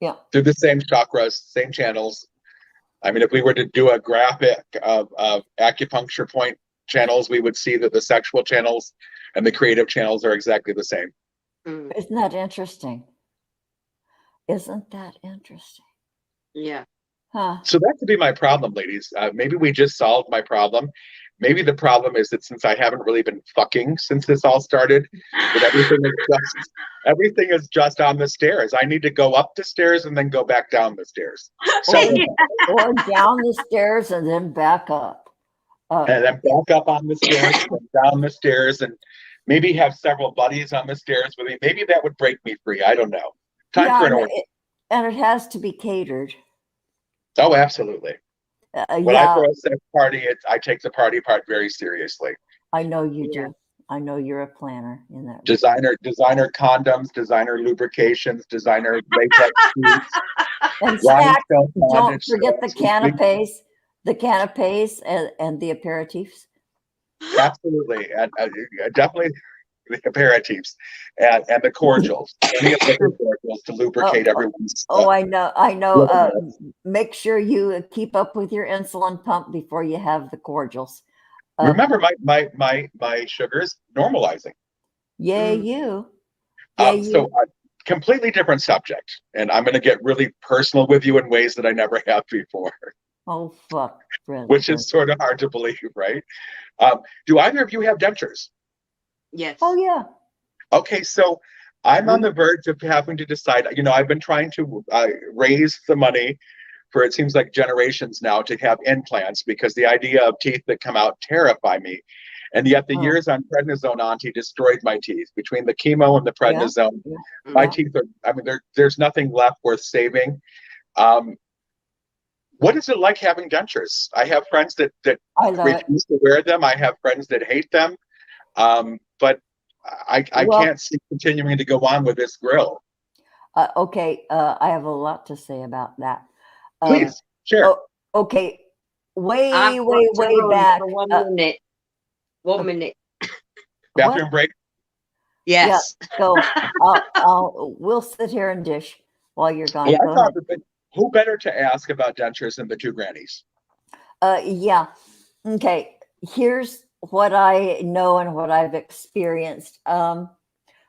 Yeah. Through the same chakras, same channels. I mean, if we were to do a graphic of acupuncture point channels, we would see that the sexual channels and the creative channels are exactly the same. Isn't that interesting? Isn't that interesting? Yeah. Huh. So that could be my problem, ladies. Maybe we just solved my problem. Maybe the problem is that since I haven't really been fucking since this all started, that everything is just on the stairs. I need to go up the stairs and then go back down the stairs. So, or down the stairs and then back up. And then back up on the stairs and down the stairs, and maybe have several buddies on the stairs with me. Maybe that would break me free. I don't know. Time for an order. And it has to be catered. Oh, absolutely. When I throw a sex party, I take the party part very seriously. I know you do. I know you're a planner in that. Designer condoms, designer lubrications, designer latex suits. And snacks. Don't forget the canapes. The canapes and the aperitifs. Absolutely. And definitely the aperitifs and the cordials. Any of the cordials to lubricate everyone's. I know. Make sure you keep up with your insulin pump before you have the cordials. Remember, my sugar is normalizing. You. So completely different subject, and I'm going to get really personal with you in ways that I never have before. Oh fuck! Which is sort of hard to believe, right? Do either of you have dentures? Yes. Oh yeah. Okay, so I'm on the verge of having to decide. I've been trying to raise the money for it seems like generations now to have implants, because the idea of teeth that come out terrify me. And yet the years on prednisone, Auntie, destroyed my teeth. Between the chemo and the prednisone, my teeth are, I mean, there's nothing left worth saving. What is it like having dentures? I have friends that refuse to wear them. I have friends that hate them. But I can't see continuing to go on with this grill. Okay, I have a lot to say about that. Please, share. Okay, way back. For 1 minute. 1 minute. Bathroom break? Yes. Yeah, go. We'll sit here and dish while you're gone. Yeah, who better to ask about dentures than the two grannies? Yeah. Okay. Here's what I know and what I've experienced.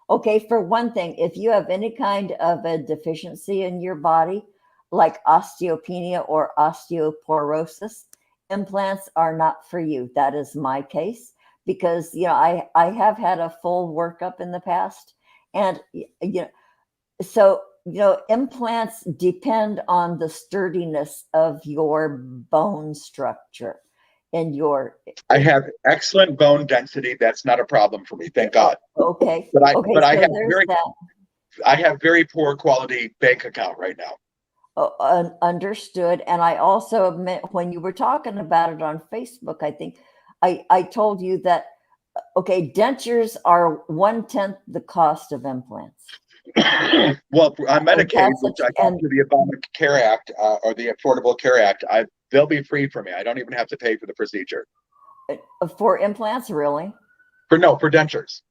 Okay, for one thing, if you have any kind of a deficiency in your body, like osteopenia or osteoporosis, implants are not for you. That is my case, because I have had a full workup in the past, and so implants depend on the sturdiness of your bone structure and I have excellent bone density. That's not a problem for me, thank God. Okay. But I so have very poor quality bank account right now. Understood. And I also admit, when you were talking about it on Facebook, I think I told you that, okay, dentures are 1/10 the cost of implants. Well, on Medicaid, which I got through the Obamacare Act or the Affordable Care Act, they'll be free for me. I don't even have to pay for the procedure. For implants, really? For dentures.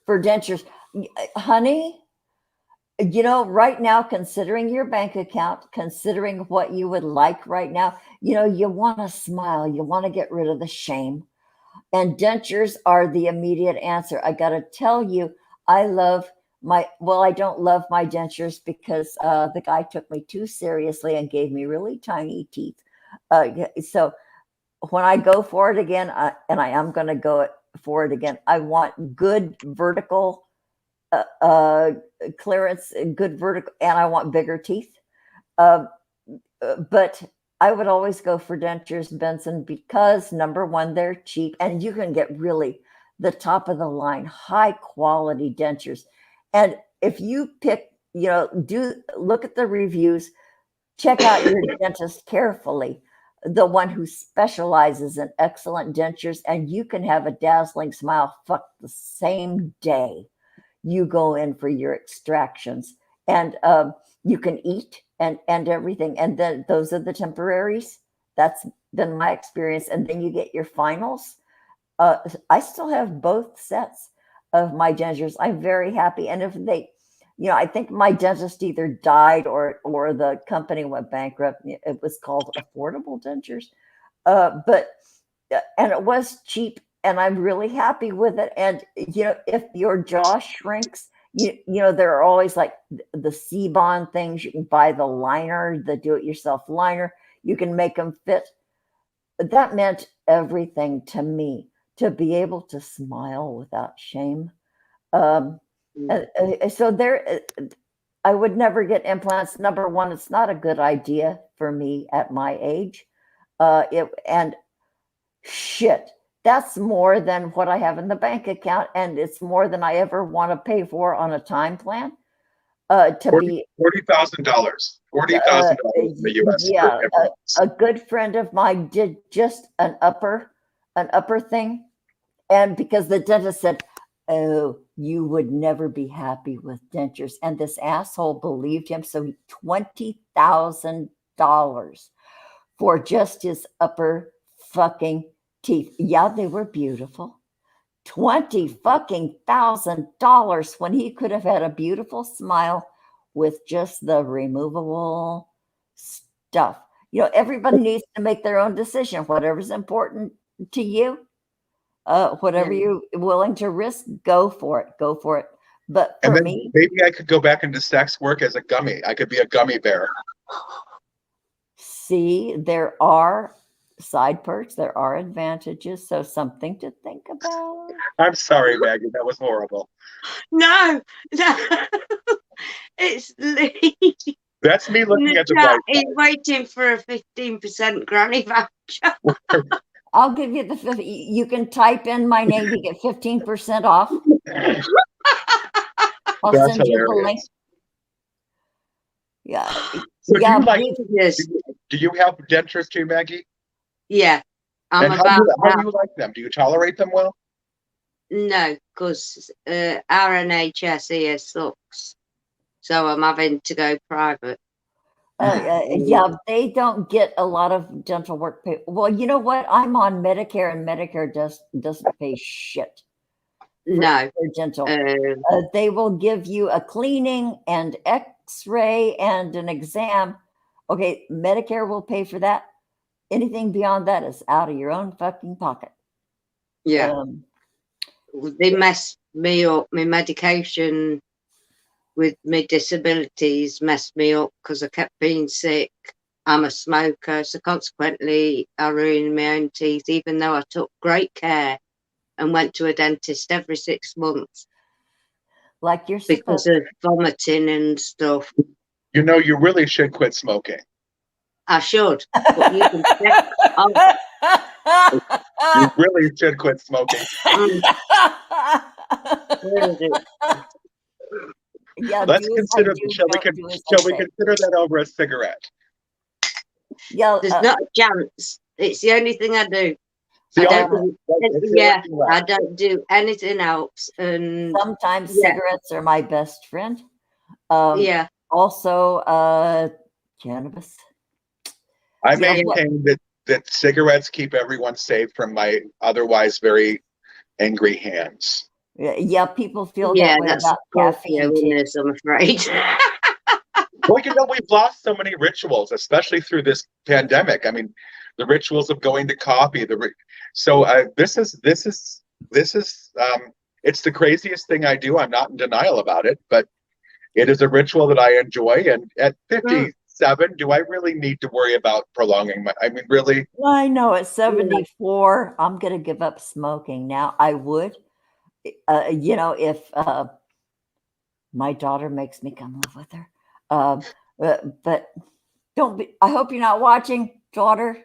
For dentures, honey. Right now, considering your bank account, considering what you would like right now, you want to smile, you want to get rid of the shame. And dentures are the immediate answer. I got to tell you, I don't love my dentures because the guy took me too seriously and gave me really tiny teeth. So when I go for it again, and I am going to go for it again, I want good vertical clearance, good vertical, and I want bigger teeth. But I would always go for dentures, Benson, because number one, they're cheap, and you can get really the top of the line, high quality dentures. And if you pick, look at the reviews, check out your dentist carefully, the one who specializes in excellent dentures, and you can have a dazzling smile the same day you go in for your extractions, and you can eat and everything, and then those are the temporaries. That's been my experience. And then you get your finals. I still have both sets of my dentures. I'm very happy. And if they, I think my dentist either died or the company went bankrupt. It was called Affordable Dentures, and it was cheap. And I'm really happy with it. And, if your jaw shrinks, there are always like the C-bond things. You can buy the liner, the do-it-yourself liner. You can make them fit. That meant everything to me, to be able to smile without shame. So I would never get implants. Number one, it's not a good idea for me at my age. That's more than what I have in the bank account, and it's more than I ever want to pay for on a time plan. $40,000. $40,000 in the U.S. Yeah, a good friend of mine did just an upper thing, and because the dentist said, "Oh, you would never be happy with dentures," and this asshole believed him, so he $20,000 for just his upper fucking teeth. Yeah, they were beautiful. $20,000 when he could have had a beautiful smile with just the removable stuff. Everybody needs to make their own decision. Whatever's important to you, whatever you're willing to risk, go for it. But for me, maybe I could go back into sex work as a gummy. I could be a gummy bear. See, there are side perks, there are advantages, so something to think about. I'm sorry, Maggie, that was horrible. No, it's Lee. That's me In looking the at the chat, bright he's side. waiting for a 15% granny voucher. I'll give you the 50. You can type in my name to get 15% off. I'll That's send you the link. hilarious. Yeah. So Yeah. do you like? Yes. Do you have dentures too, Maggie? Yeah. I'm And how about do you like them? Do you tolerate them well? no, because our NHS here sucks. So I'm having to go private. Yeah, they don't get a lot of dental work pay. Well, you know what? I'm on Medicare, and Medicare doesn't pay shit No. for dental. They will give you a cleaning and X-ray and an exam. Okay, Medicare will pay for that. Anything beyond that is out of your own fucking pocket. Yeah. They messed me up. My medication with my disabilities messed me up because I kept being sick. I'm a smoker, so consequently I ruined my own teeth, even though I took great care and went to a dentist every 6 months. Like you're because supposed of vomiting and stuff. You know, you really should quit smoking. I should, but you can check. You really should quit smoking. Yeah, Let's consider. Shall we consider that over a cigarette? Yeah, there's not a chance. It's the only thing I do. I don't do anything else. And sometimes cigarettes are my best friend. Also, cannabis. I maintain that cigarettes keep everyone safe from my otherwise very angry hands. Yeah, people feel that way about caffeine too. I'm afraid. Well, you know, we've lost so many rituals, especially through this pandemic. I mean, the rituals of going to coffee. This is it's the craziest thing I do. I'm not in denial about it, but it is a ritual that I enjoy. And at 57, do I really need to worry about prolonging my? I mean, really? I know at 74, I'm going to give up smoking now. I would, you know, if my daughter makes me come live with her. But don't be. I hope you're not watching, daughter.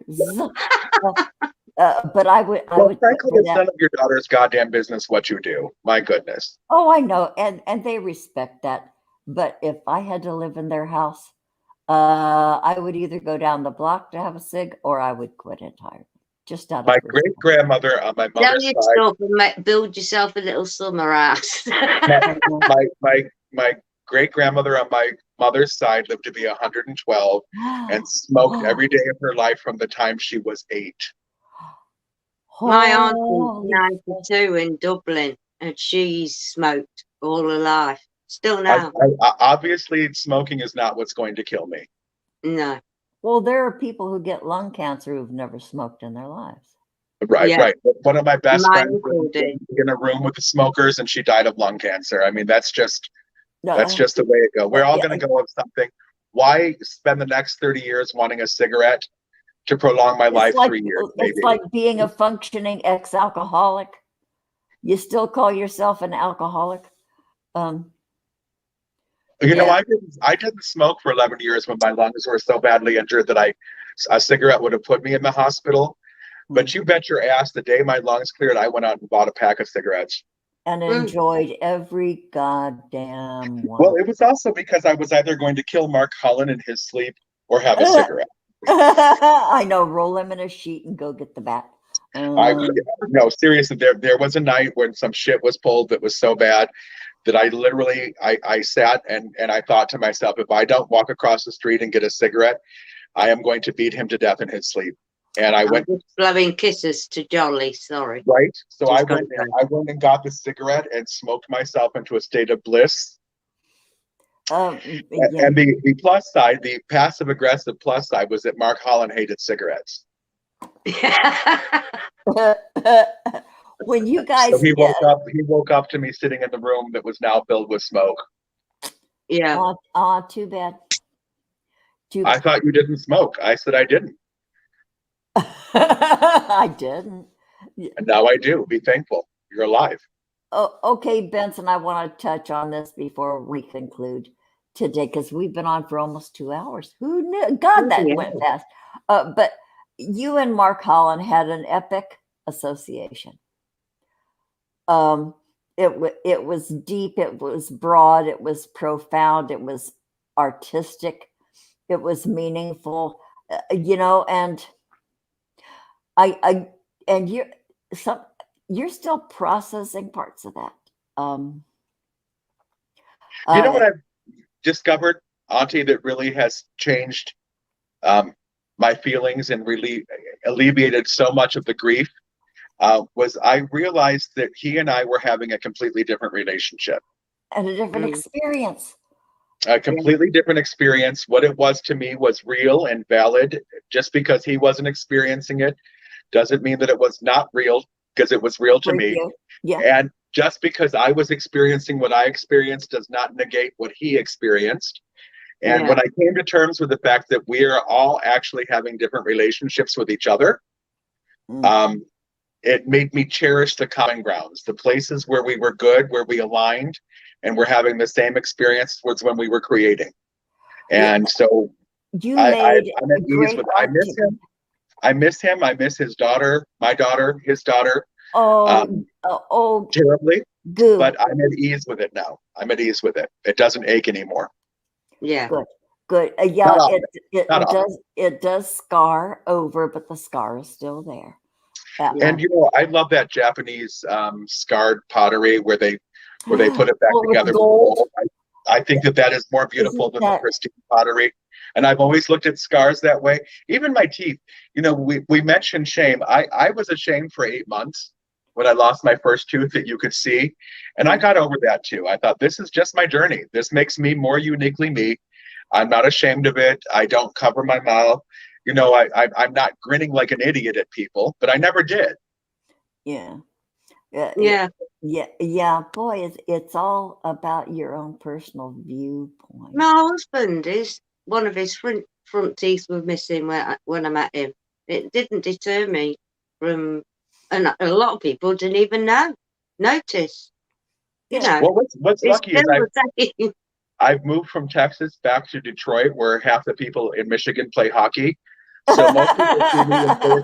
But I would. Frankly, it's none of your daughter's goddamn business what you do. My goodness. Oh, I know, and they respect that. But if I had to live in their house, I would either go down the block to have a cig, or I would quit entirely. Just out of my great grandmother on my mother's side. And build yourself a little summer house. my great grandmother on my mother's side lived to be 112 and smoked every day of her life from the time she was 8. My aunt's 92 in Dublin, and she smoked all her life. Still now. Obviously, smoking is not what's going to kill me. No. Well, there are people who get lung cancer who've never smoked in their lives. Right, right. One of my best friends was in a room with the smokers, and she died of lung cancer. I mean, that's just the way it goes. We're all going to go with something. Why spend the next 30 years wanting a cigarette to prolong my life 3 years? It's like being a functioning ex-alcoholic. You still call yourself an alcoholic. You know, I didn't smoke for 11 years when my lungs were so badly injured that a cigarette would have put me in the hospital. But you bet your ass, the day my lungs cleared, I went out and bought a pack of cigarettes. And enjoyed every goddamn one. Well, it was also because I was either going to kill Mark Cullen in his sleep or have a cigarette. I know, roll him in a sheet and go get the bat. No, seriously, there was a night when some shit was pulled that was so bad that I literally, I sat and I thought to myself, if I don't walk across the street and get a cigarette, I am going to beat him to death in his sleep. And I went just blowing kisses to Jolly, sorry. Right. So I went and got the cigarette and smoked myself into a state of bliss. And the plus side, the passive aggressive plus side, was that Mark Holland hated cigarettes. When you guys, so he woke up to me sitting in the room that was now filled with smoke. Yeah. Too bad. I thought you didn't smoke. I said I didn't. I didn't. And now I do. Be thankful. You're alive. Oh, okay, Benson, I want to touch on this before we conclude. today because we've been on for almost 2 hours. Who knew? God, that Yeah. went fast. But you and Mark Holland had an epic association. It was deep, it was broad, it was profound, it was artistic, it was meaningful, and I and you're still processing parts of that. You know what I've discovered, Auntie, that really has changed my feelings and really alleviated so much of the grief was I realized that he and I were having a completely different relationship. And a different experience. A completely different experience. What it was to me was real and valid. Just because he wasn't experiencing it doesn't mean that it was not real, because it was real to me. Yeah. And just because I was experiencing what I experienced does not negate what he experienced. And when I came to terms with the fact that we are all actually having different relationships with each other, it made me cherish the common grounds, the places where we were good, where we aligned, and we're having the same experience was when we were creating. And so you I'm made at ease with. I miss him. I miss him. I miss his daughter, my daughter, his daughter. Terribly. Good. But I'm at ease with it now. I'm at ease with it. It doesn't ache anymore. Yeah. Good. It does scar over, but the scar is still there. And I love that Japanese scarred pottery where they put it back together with gold. I think that is more beautiful than the pristine pottery. And I've always looked at scars that way. Even my teeth. We mentioned shame. I was ashamed for 8 months when I lost my first tooth that you could see. And I got over that too. I thought, this is just my journey. This makes me more uniquely me. I'm not ashamed of it. I don't cover my mouth. I'm not grinning like an idiot at people, but I never did. Yeah. Boy, it's all about your own personal viewpoint. My husband is one of his front teeth was missing when I met him. It didn't deter me from, and a lot of people didn't even notice. Well, what's lucky is I've moved from Texas back to Detroit, where half the people in Michigan play hockey. So most people see me and play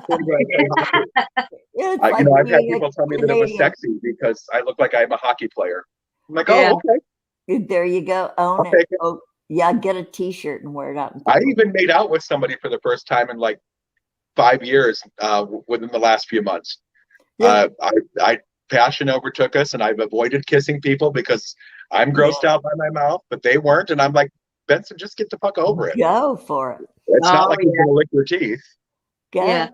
hockey. I've had people tell me that it was sexy because I look like I'm a hockey player. I'm like, oh, okay. There you go. Own it. Oh, yeah, get a T-shirt and wear it out. I even made out with somebody for the first time in like 5 years within the last few months. Passion overtook us, and I've avoided kissing people because I'm grossed out by my mouth, but they weren't. And I'm like, Benson, just get the fuck over it. Go for it. It's not like you're gonna lick your teeth. Yeah.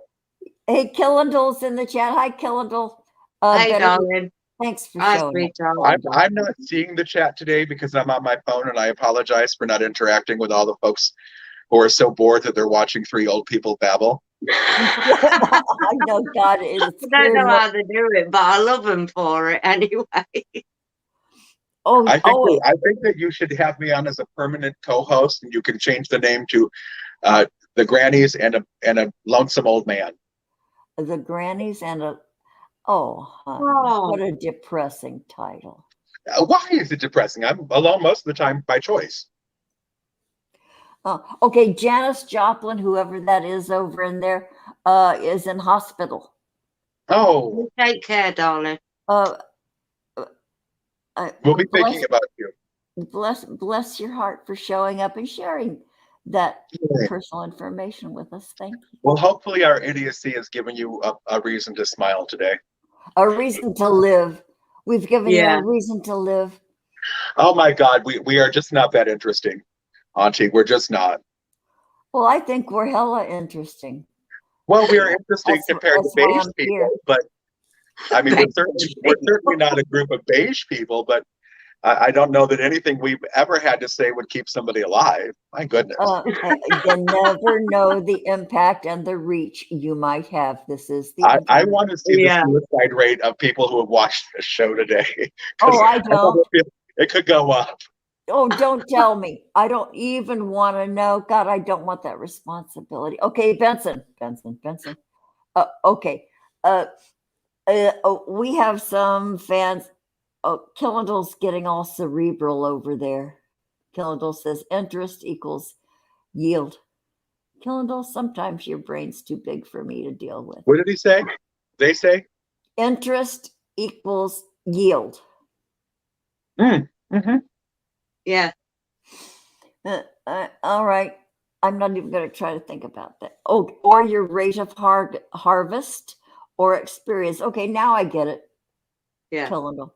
Hey, Killendall's in the chat. Hi, Killendall. Hey, darling. Thanks for showing up. I'm not seeing the chat today because I'm on my phone, and I apologize for not interacting with all the folks who are so bored that they're watching 3 old people babble. I know, God, I don't know how they do it, but I love them for it anyway. I think that you should have me on as a permanent co-host, and you can change the name to the Grannies and a Lonesome Old Man. The Grannies and a what a depressing title. Why is it depressing? I'm alone most of the time by choice. Okay, Janice Joplin, whoever that is over in there, is in hospital. Oh, take care, darling. We'll be thinking about you. Bless your heart for showing up and sharing that personal information with us. Thank you. Well, hopefully our idiocy has given you a reason to smile today. A reason to live. We've given you a reason to live. Oh my God, we are just not that interesting, Auntie. We're just not. Well, I think we're hella interesting. Well, we are interesting compared to beige people, but I mean, we're certainly not a group of beige people, but I don't know that anything we've ever had to say would keep somebody alive. My goodness. You never know the impact and the reach you might have. This is the I want to see the suicide rate of people who have watched the show today. Oh, I don't. It could go up. Oh, don't tell me. I don't even want to know. God, I don't want that responsibility. Okay, Benson. Okay. We have some fans. Oh, Killendall's getting all cerebral over there. Killendall says interest equals yield. Killendall, sometimes your brain's too big for me to deal with. What did he say? They say? Interest equals yield. Mm-hmm. Yeah. All right. I'm not even going to try to think about that. Oh, or your rate of harvest or experience. Okay, now I get it. Yeah. Killendall.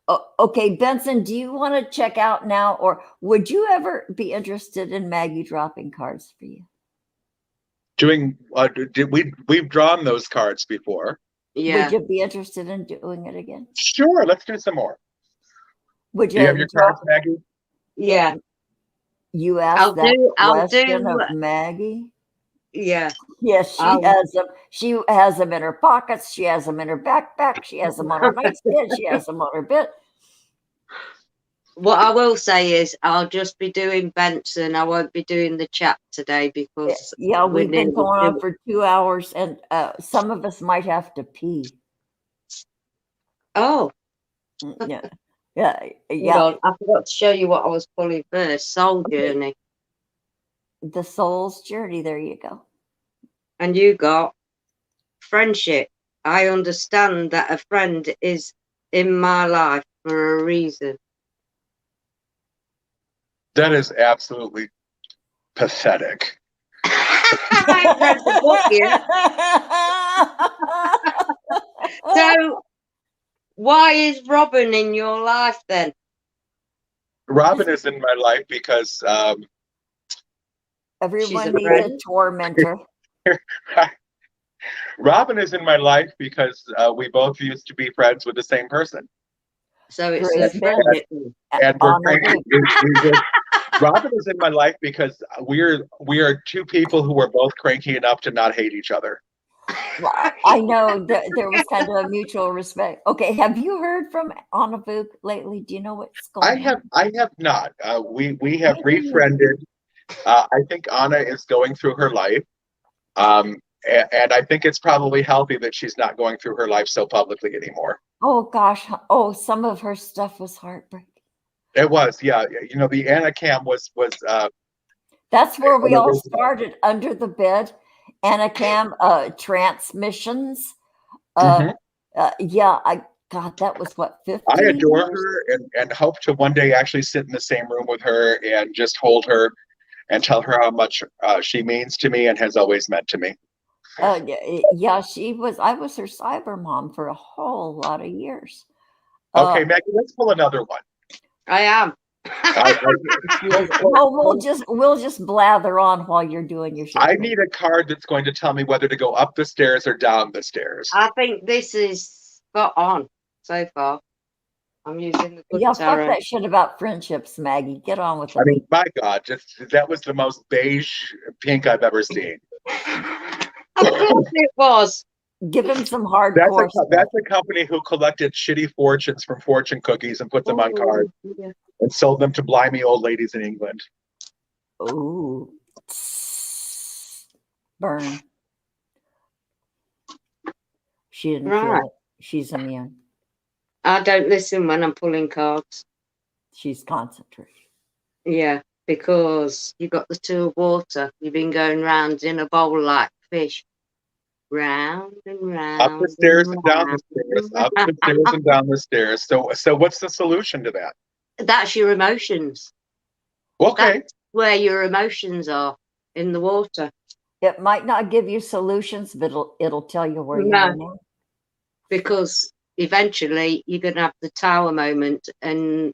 Oh, okay, Benson, do you want to check out now, or would you ever be interested in Maggie dropping cards for you? Doing we've drawn those cards before. Yeah. Would you be interested in doing it again? Sure, let's do some more. Would Do you have your cards, Maggie? Yeah. You asked I'll question do. of Maggie? Yeah. Yes, she has them. She has them in her pockets. She has them in her backpack. She has them on her nightstand. She has them on her bed. What I will say is I'll just be doing Benson. I won't be doing the chat today because we've been going on for 2 hours, and some of us might have to pee. Oh. Yeah. Hold on. I forgot to show you what I was pulling first. Soul Journey. The soul's journey. There you go. And you got friendship. I understand that a friend is in my life for a reason. That is absolutely pathetic. I read the book yet. So, why is Robin in your life then? Robin is in my life because everyone needs a tormentor. Robin is in my life because we both used to be friends with the same person. So it's a friendship. And Robin is in my life because we are two people who are both cranky enough to not hate each other. Well, I know that there was kind of a mutual respect. Okay, have you heard from Anna Vuk lately? Do you know what's going on? I have not. We have refriended. I think Anna is going through her life. And I think it's probably healthy that she's not going through her life so publicly anymore. Oh gosh. Oh, some of her stuff was heartbreaking. It was, yeah. You know, the Anna Cam was that's where we all started, under the bed. Anna Cam transmissions. God, that was what, 50 I adore years? her and hope to one day actually sit in the same room with her and just hold her and tell her how much she means to me and has always meant to me. She was. I was her cyber mom for a whole lot of years. Okay, Maggie, let's pull another one. I am. Well, we'll just blather on while you're doing your show. I need a card that's going to tell me whether to go up the stairs or down the stairs. I think this is spot on so far. I'm using the good fuck tarot. that shit about friendships, Maggie. Get on with it. I mean, my God, that was the most beige pink I've ever seen. Of course it was. Give him some hardcore. That's a company who collected shitty fortunes from fortune cookies and put them on cards and sold them to blimey old ladies in England. Ooh. Burn. She didn't feel it. She's immune. I don't listen when I'm pulling cards. She's concentrated. Yeah, because you got the two of water. You've been going round in a bowl like fish. Round and round. Up the stairs and down the stairs. Up the stairs and down the stairs. So what's the solution to that? That's your emotions. Okay. That's where your emotions are, in the water. It might not give you solutions, but it'll tell you where you are now. Because eventually you're going to have the tower moment and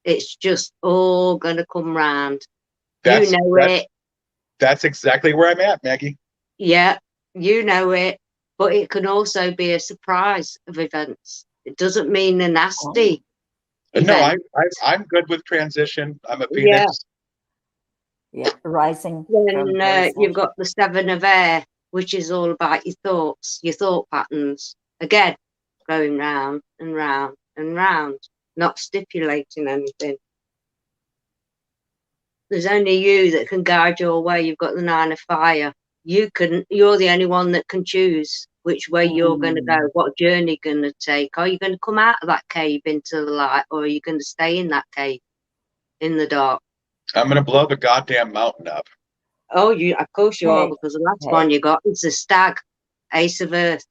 it's just all going to come round. You know it. That's exactly where I'm at, Maggie. Yeah, you know it. But it can also be a surprise of events. It doesn't mean a nasty event. No, I'm good with transition. I'm a Phoenix. Yeah, rising. Then you've got the Seven of Air, which is all about your thoughts, your thought patterns. Again, going round and round and round, not stipulating anything. There's only you that can guide your way. You've got the Nine of Fire. You're the only one that can choose which way you're going to go, what journey you're going to take. Are you going to come out of that cave into the light, or are you going to stay in that cave in the dark. I'm going to blow the goddamn mountain up. Oh, of course you are, Hey, because the last hey. one you got is the stag, Ace of Earth.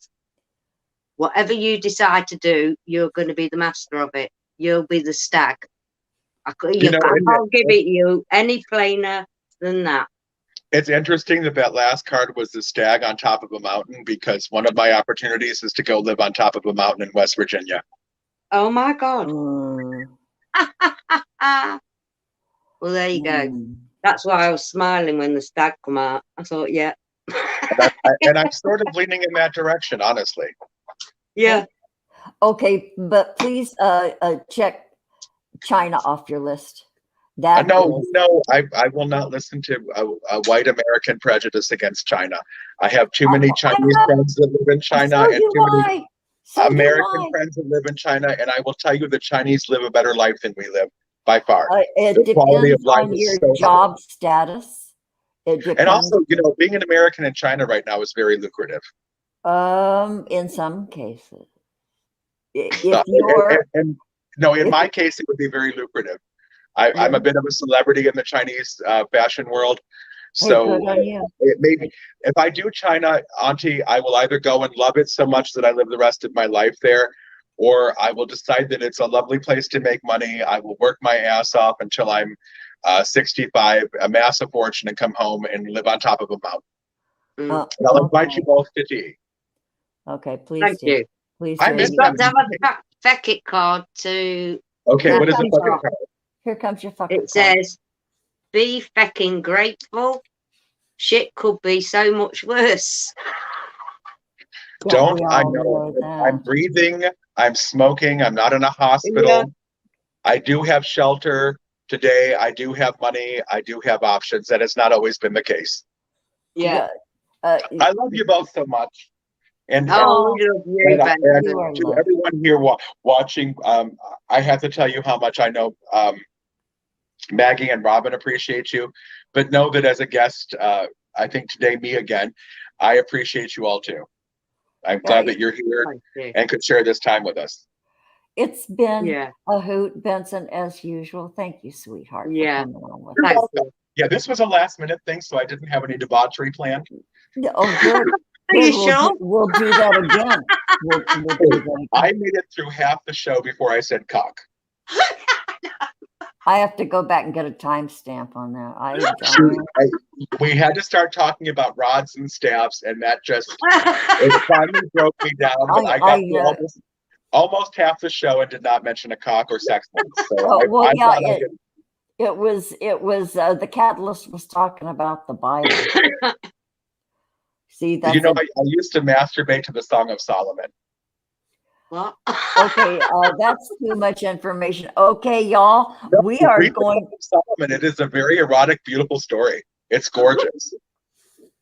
Whatever you decide to do, you're going to be the master of it. You'll be the stag. I can't give it you any plainer than that. It's interesting that last card was the stag on top of a mountain, because one of my opportunities is to go live on top of a mountain in West Virginia. Oh my God. Mm. Well, there you go. That's why I was smiling when the stag come out. I thought, yeah. And I'm sort of leaning in that direction, honestly. Yeah. Okay, but please check China off your list. No, I will not listen to a white American prejudice against China. I have too many Chinese friends that live in China, and too many American friends that live in China, and I will tell you the Chinese live a better life than we live, by far. It The quality of depends life on is your so job high. status. It depends. And also, being an American in China right now is very lucrative. In some cases. If you're in my case, it would be very lucrative. I'm a bit of a celebrity in the Chinese fashion world. So it may be, if I do China, Auntie, I will either go and love it so much that I live the rest of my life there, or I will decide that it's a lovely place to make money. I will work my ass off until I'm 65, amass a fortune, and come home and live on top of a mountain. And I'll invite you both to tea. Okay, please. Thank you. Please. You've got to have a Beckett card to. Okay, what is the Beckett card? Here comes your fucking It says, be fecking grateful. Shit could be so much worse. Don't I know? I'm breathing. I'm smoking. I'm not in a hospital. Yeah. I do have shelter today. I do have money. I do have options. That has not always been the case. Yeah. I love you both so much. And, to everyone here watching, I have to tell you how much I know Maggie and Robin appreciate you, but know that as a guest, I think today, me again, I appreciate you all too. I'm glad that you're here and could share this time with us. It's been a hoot, Benson, as usual. Thank you, sweetheart. Yeah. For coming on with us. Yeah, this was a last minute thing, so I didn't have any debauchery planned. Oh, good. Are you sure? We'll do that again. We'll do that again. I made it through half the show before I said cock. I have to go back and get a timestamp on that. We had to start talking about rods and staffs, and that just it finally broke me down. But I got through almost half the show and did not mention a cock or sex once. So it was the catalyst was talking about the Bible. See, that's I used to masturbate to the Song of Solomon. What? Okay, that's too much information. Okay, y'all, we are going. Solomon. It is a very erotic, beautiful story. It's gorgeous.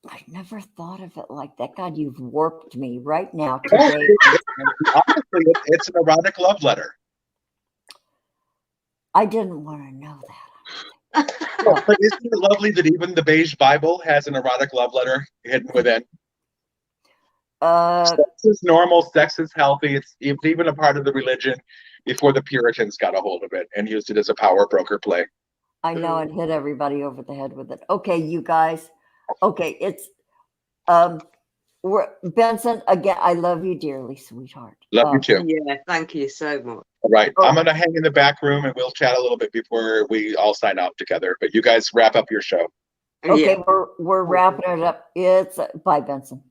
I never thought of it like that. God, you've warped me right now today. Honestly, it's an erotic love letter. I didn't want to know that. But isn't it lovely that even the beige Bible has an erotic love letter hidden within? Sex is normal. Sex is healthy. It's even a part of the religion before the Puritans got a hold of it and used it as a power broker play. I know it hit everybody over the head with it. Okay, you guys. Okay, it's Benson again. I love you dearly, sweetheart. Love you too. Yeah, thank you so much. All right, I'm gonna hang in the back room and we'll chat a little bit before we all sign out together. But you guys wrap up your show. Okay, we're wrapping it up. It's bye, Benson.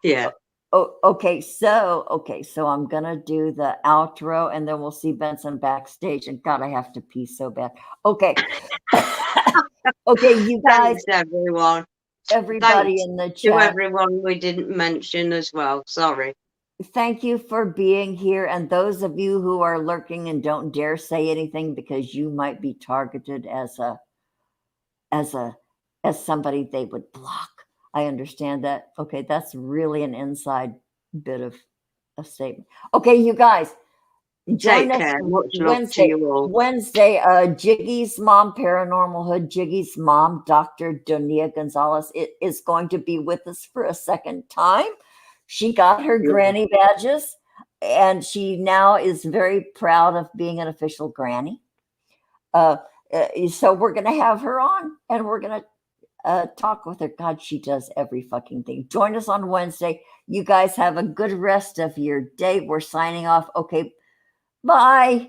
Yeah. Okay, so I'm gonna do the outro and then we'll see Benson backstage. And God, I have to pee so bad. Okay. Okay, you guys. Thanks, everyone. Everybody in the chat. To everyone we didn't mention as well. Sorry. Thank you for being here. And those of you who are lurking and don't dare say anything because you might be targeted as somebody they would block. I understand that. Okay, that's really an inside bit of a statement. Okay, you guys, join us Wednesday. Jiggy's mom, Paranormal Hood, Jiggy's mom, Dr. Donia Gonzalez, is going to be with us for a second time. She got her granny badges, and she now is very proud of being an official granny. so we're going to have her on, and we're going to talk with her. God, she does every fucking thing. Join us on Wednesday. You guys have a good rest of your day. We're signing off. Okay. Bye.